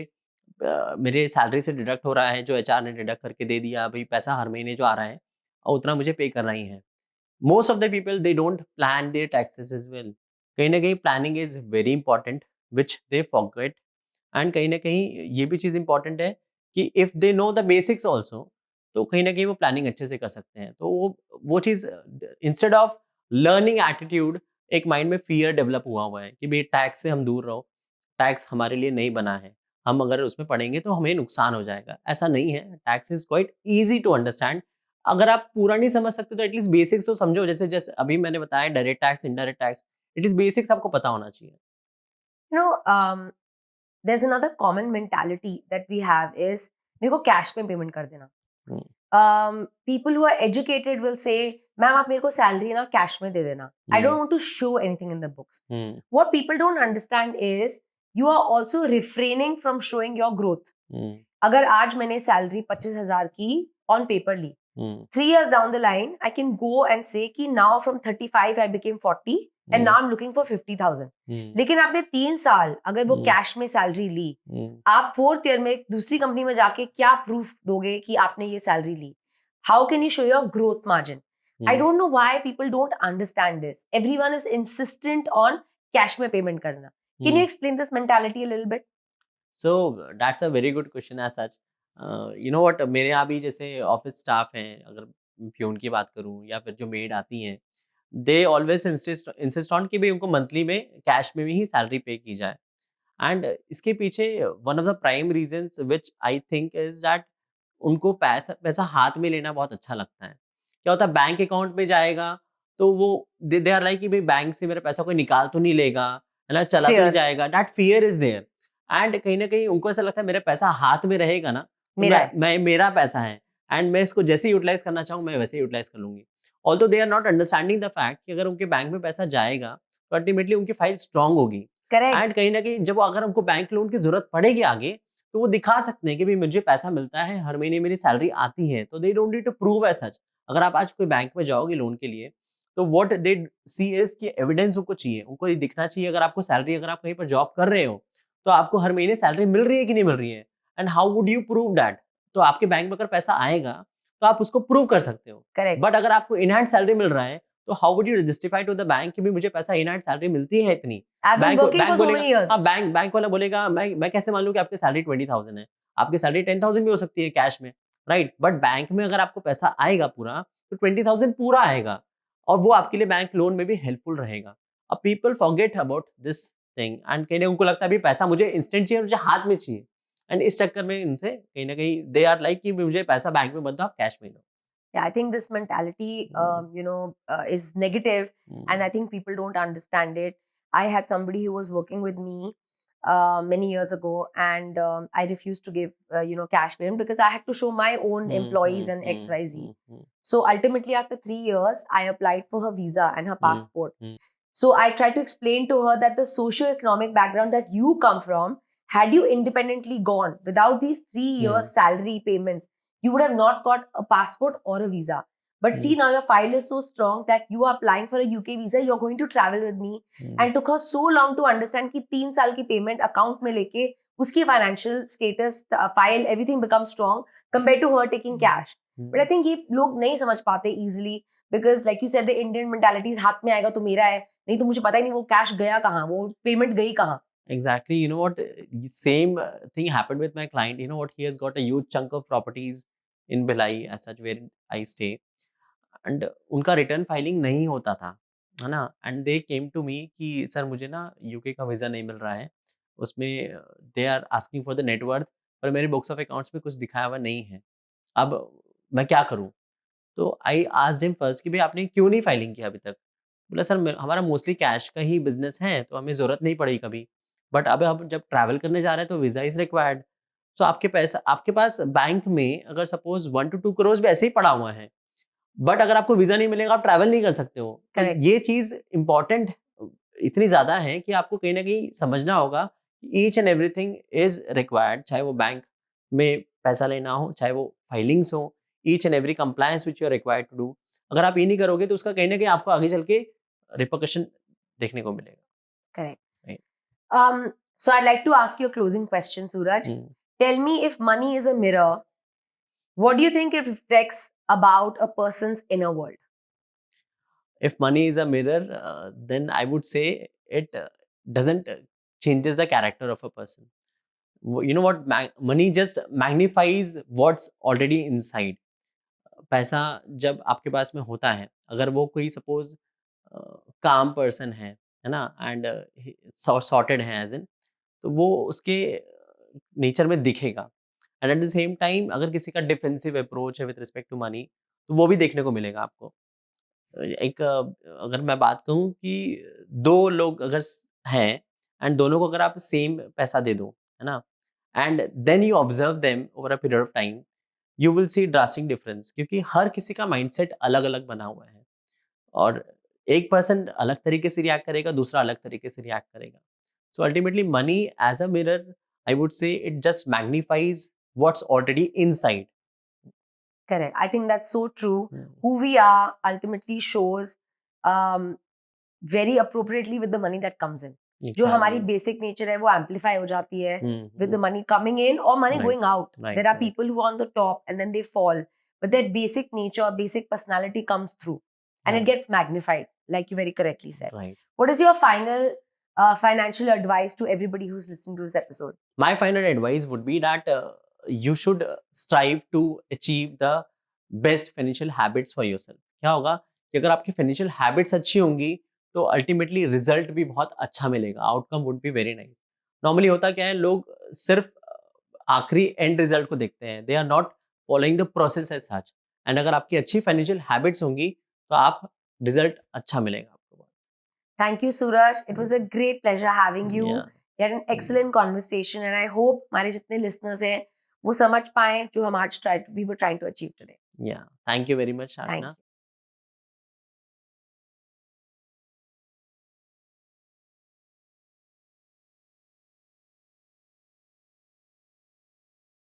मेरे सैलरी से डिडक्ट हो रहा है, जो एचआर ने डिडक्ट करके दे दिया, भाई पैसा हर महीने जो आ रहा है, और उतना मुझे पे करना ही है। Most of the people they don't plan their taxes as well. कहीं ना कहीं planning is very important which they forget. And कहीं ना कहीं ये भी चीज़ इंपॉर्टेंट है कि if they know the basics also, तो कहीं ना कहीं वो प्लानिंग अच्छे से कर सकते हैं। तो वो चीज़, इंस्टेड ऑफ लर्निंग एटीट्यूड, एक माइंड में फियर डेवलप हुआ है कि भाई टैक्स से हम दूर रहो, टैक्स हमारे लिए नहीं बना है, हम अगर उसमें पढ़ेंगे तो हमें नुकसान हो जाएगा। ऐसा नहीं है, tax is quite easy to understand. अगर आप पूरा नहीं समझ सकते तो एटलीस्ट बेसिक्स तो समझो। जैसे जैसे अभी मैंने बताया direct tax, indirect tax, it is basics आपको पता होना चाहिए। You know, there's another common mentality that we have is मेरे को कैश में पेमेंट कर देना. People who are educated will say, ma'am आप मेरे को सैलरी ना कैश में दे देना. I don't want to show anything in the books. What people don't understand is you are also refraining from showing your growth. अगर आज मैंने सैलरी 25,000 की ऑन पेपर ली, 3 years down the line, I can go and say कि now from 35 I became 40 and now I'm looking for 50,000. लेकिन आपने 3 साल अगर वो कैश में सैलरी ली, आप 4th ईयर में दूसरी कंपनी में जाके क्या प्रूफ दोगे कि आपने ये सैलरी ली? How can you show your growth margin? I don't know why people don't understand this. Everyone is insistent on cash में payment करना. Can you explain this mentality a little bit? So that's a very good question as such. You know what, मेरे यहाँ भी जैसे ऑफिस स्टाफ हैं, अगर प्यून की बात करूँ या फिर जो मेड आती हैं, दे ऑलवेज इंसिस्ट ऑन कि भाई उनको मंथली में कैश में ही सैलरी पे की जाए. एंड इसके पीछे one of the prime reasons which I think is that उनको पैसा पैसा हाथ में लेना बहुत अच्छा लगता है. क्या होता है, बैंक अकाउंट में जाएगा तो वो दे आर लाइक कि भाई बैंक से मेरा पैसा कोई निकाल तो नहीं लेगा, है ना, चला तो नहीं Fear. जाएगा. That fear is there. And कहीं ना कहीं उनको ऐसा लगता है मेरा पैसा हाथ में रहेगा ना, तो मेरा है. मैं मेरा पैसा है एंड मैं इसको जैसे यूटिलाइज करना चाहूँ मैं वैसे यूटिलाइज कर लूंगी. Although they are not understanding the fact कि अगर उनके बैंक में पैसा जाएगा तो अल्टीमेटली उनकी फाइल स्ट्रांग होगी. And Correct. कहीं ना कहीं जब अगर हमको बैंक लोन की जरूरत पड़ेगी आगे, तो वो दिखा सकते हैं कि भाई मुझे पैसा मिलता है, हर महीने मेरी सैलरी आती है. तो they don't need to prove as such. अगर आप आज कोई बैंक में जाओगे लोन के लिए, तो व्हाट दे सी इज कि एविडेंस उनको चाहिए, उनको ये दिखना चाहिए. अगर आपको सैलरी, अगर आप कहीं पर जॉब कर रहे हो, तो आपको हर महीने सैलरी मिल रही है कि नहीं मिल रही है. And how would you prove that? तो आपके बैंक में अगर पैसा आएगा तो आप उसको प्रूव कर सकते हो. Correct. बट अगर आपको इन हैंड सैलरी मिल रहा है, तो how would you justify to the bank कि भी मुझे पैसा इन हैंड सैलरी मिलती है इतनी. I've been bank working bank for so बोलेगा, many years. हाँ, बैंक वाला बोलेगा मैं कैसे मान लूं कि आपकी सैलरी 20,000 है, आपकी सैलरी 10,000 भी हो सकती है कैश में, राइट. बट बैंक में अगर आपको पैसा आएगा पूरा, तो 20,000 पूरा आएगा और वो आपके लिए बैंक लोन में भी हेल्पफुल रहेगा. अब people forget about this thing and कहीं ना उनको लगता है भी पैसा मुझे इंस्टेंट चाहिए, मुझे हाथ में चाहिए. एंड इस चक्कर में इनसे कहीं ना कहीं दे आर लाइक कि मुझे पैसा बैंक में मत दो, आप कैश में दो. Yeah, I think this mentality, is negative, and I think people don't understand it. I had somebody who was working with me many years ago, and I refused to give, cash payment because I had to show my own employees and XYZ. So ultimately, after 3 years, I applied for her visa and her passport. So I tried to explain to her that the socio-economic background that you come from, had you independently gone without these 3 years salary payments, you would have not got a passport or a visa. But see, now your file is so strong that you are applying for a UK visa, you're going to travel with me. And took her so long to understand कि 3 साल की payment account में लेके उसकी financial status, file, everything becomes strong compared to her taking cash. But I think ये लोग नहीं समझ पाते easily because like you said, the Indian mentality is हाथ में आएगा तो मेरा है, नहीं तो मुझे पता ही नहीं वो cash गया कहाँ, वो payment गई कहाँ. Exactly. You know what? Same thing happened with my client. You know what? He has got a huge chunk of properties in Bhilai, as such, where I stay. And उनका रिटर्न फाइलिंग नहीं होता था, है ना. एंड दे केम टू मी कि सर मुझे ना यूके का वीज़ा नहीं मिल रहा है, उसमें they are asking for the net worth, पर मेरे बुक्स ऑफ अकाउंट्स में कुछ दिखाया हुआ नहीं है. अब मैं क्या करूँ? तो आई आस्क्ड हिम फर्स्ट कि भाई आपने क्यों नहीं फाइलिंग किया अभी तक? बोला सर हमारा मोस्टली कैश का ही बिजनेस है, तो हमें ज़रूरत नहीं पड़ी कभी. बट अब हम जब ट्रैवल करने जा रहे हैं तो वीज़ा इज़ रिक्वायर्ड. सो आपके पास बैंक में अगर सपोज 1 to 2 करोड़ भी ऐसे ही पड़ा हुआ है, बट अगर आपको वीज़ा नहीं मिलेगा आप ट्रैवल नहीं कर सकते हो. तो Correct. ये चीज़ इम्पोर्टेंट इतनी ज़्यादा है कि आपको कहीं ना कहीं समझना होगा. Each and everything is required, चाहे वो बैंक में पैसा लेना हो, चाहे वो फाइलिंग्स हो, each and every compliance which you are required to do. अगर आप ये नहीं करोगे तो उसका कहीं ना कहीं आपको आगे चल के रिपोर्कशन देखने को मिलेगा. Correct. Right. So I'd like to ask you a closing question, Suraj. Tell me, if money is a mirror, what do you think it reflects about a person's inner world? If money is a mirror, then I would say it doesn't changes the character of a person. You know what? Money just magnifies what's already inside. पैसा जब आपके पास में होता है, अगर वो कोई सपोज काम पर्सन है ना, एंड सॉर्टेड है एज इन, तो वो उसके नेचर में दिखेगा. And at the same time अगर किसी का डिफेंसिव अप्रोच है विद रिस्पेक्ट टू मनी, तो वो भी देखने को मिलेगा आपको. एक अगर मैं बात कहूँ कि 2 लोग अगर हैं एंड दोनों को अगर आप सेम पैसा दे दो, है ना, and then you observe them over a period of time, you will see drastic difference, क्योंकि हर किसी का माइंडसेट अलग-अलग बना हुआ है और एक पर्सन अलग तरीके से रिएक्ट करेगा, दूसरा अलग तरीके से रिएक्ट करेगा. So ultimately money as a mirror, I would say it just magnifies what's already inside. Correct. I think that's so true. Hmm. Who we are ultimately shows um, very appropriately with the money that comes in. जो हमारी Exactly. basic nature है वो amplify हो जाती है Hmm. with the money coming in or money Right. going out. Right, There are right. people who are on the top and then they fall, but their basic nature, basic personality comes through, and it Right. gets magnified, like you very correctly said. Right. What is your final financial advice to everybody who's listening to this episode? My final advice would be that you should strive to achieve the best financial habits for yourself. क्या होगा कि अगर आपकी financial habits अच्छी होंगी तो अल्टीमेटली रिजल्ट भी बहुत अच्छा मिलेगा, outcome would be very nice. Normally होता क्या है, लोग सिर्फ आखिरी एंड रिजल्ट को देखते हैं, they are not following the process as such. And अगर आपकी अच्छी फाइनेंशियल हैबिट्स होंगी तो आप रिजल्ट अच्छा मिलेगा आपको. Thank you, Suraj. It was a great pleasure having you. Yeah. We had an excellent conversation, and I hope हमारे जितने listeners हैं वो समझ पाएं जो हम आज we were trying to achieve today. Yeah. Thank you very much, Thank Ashna. you.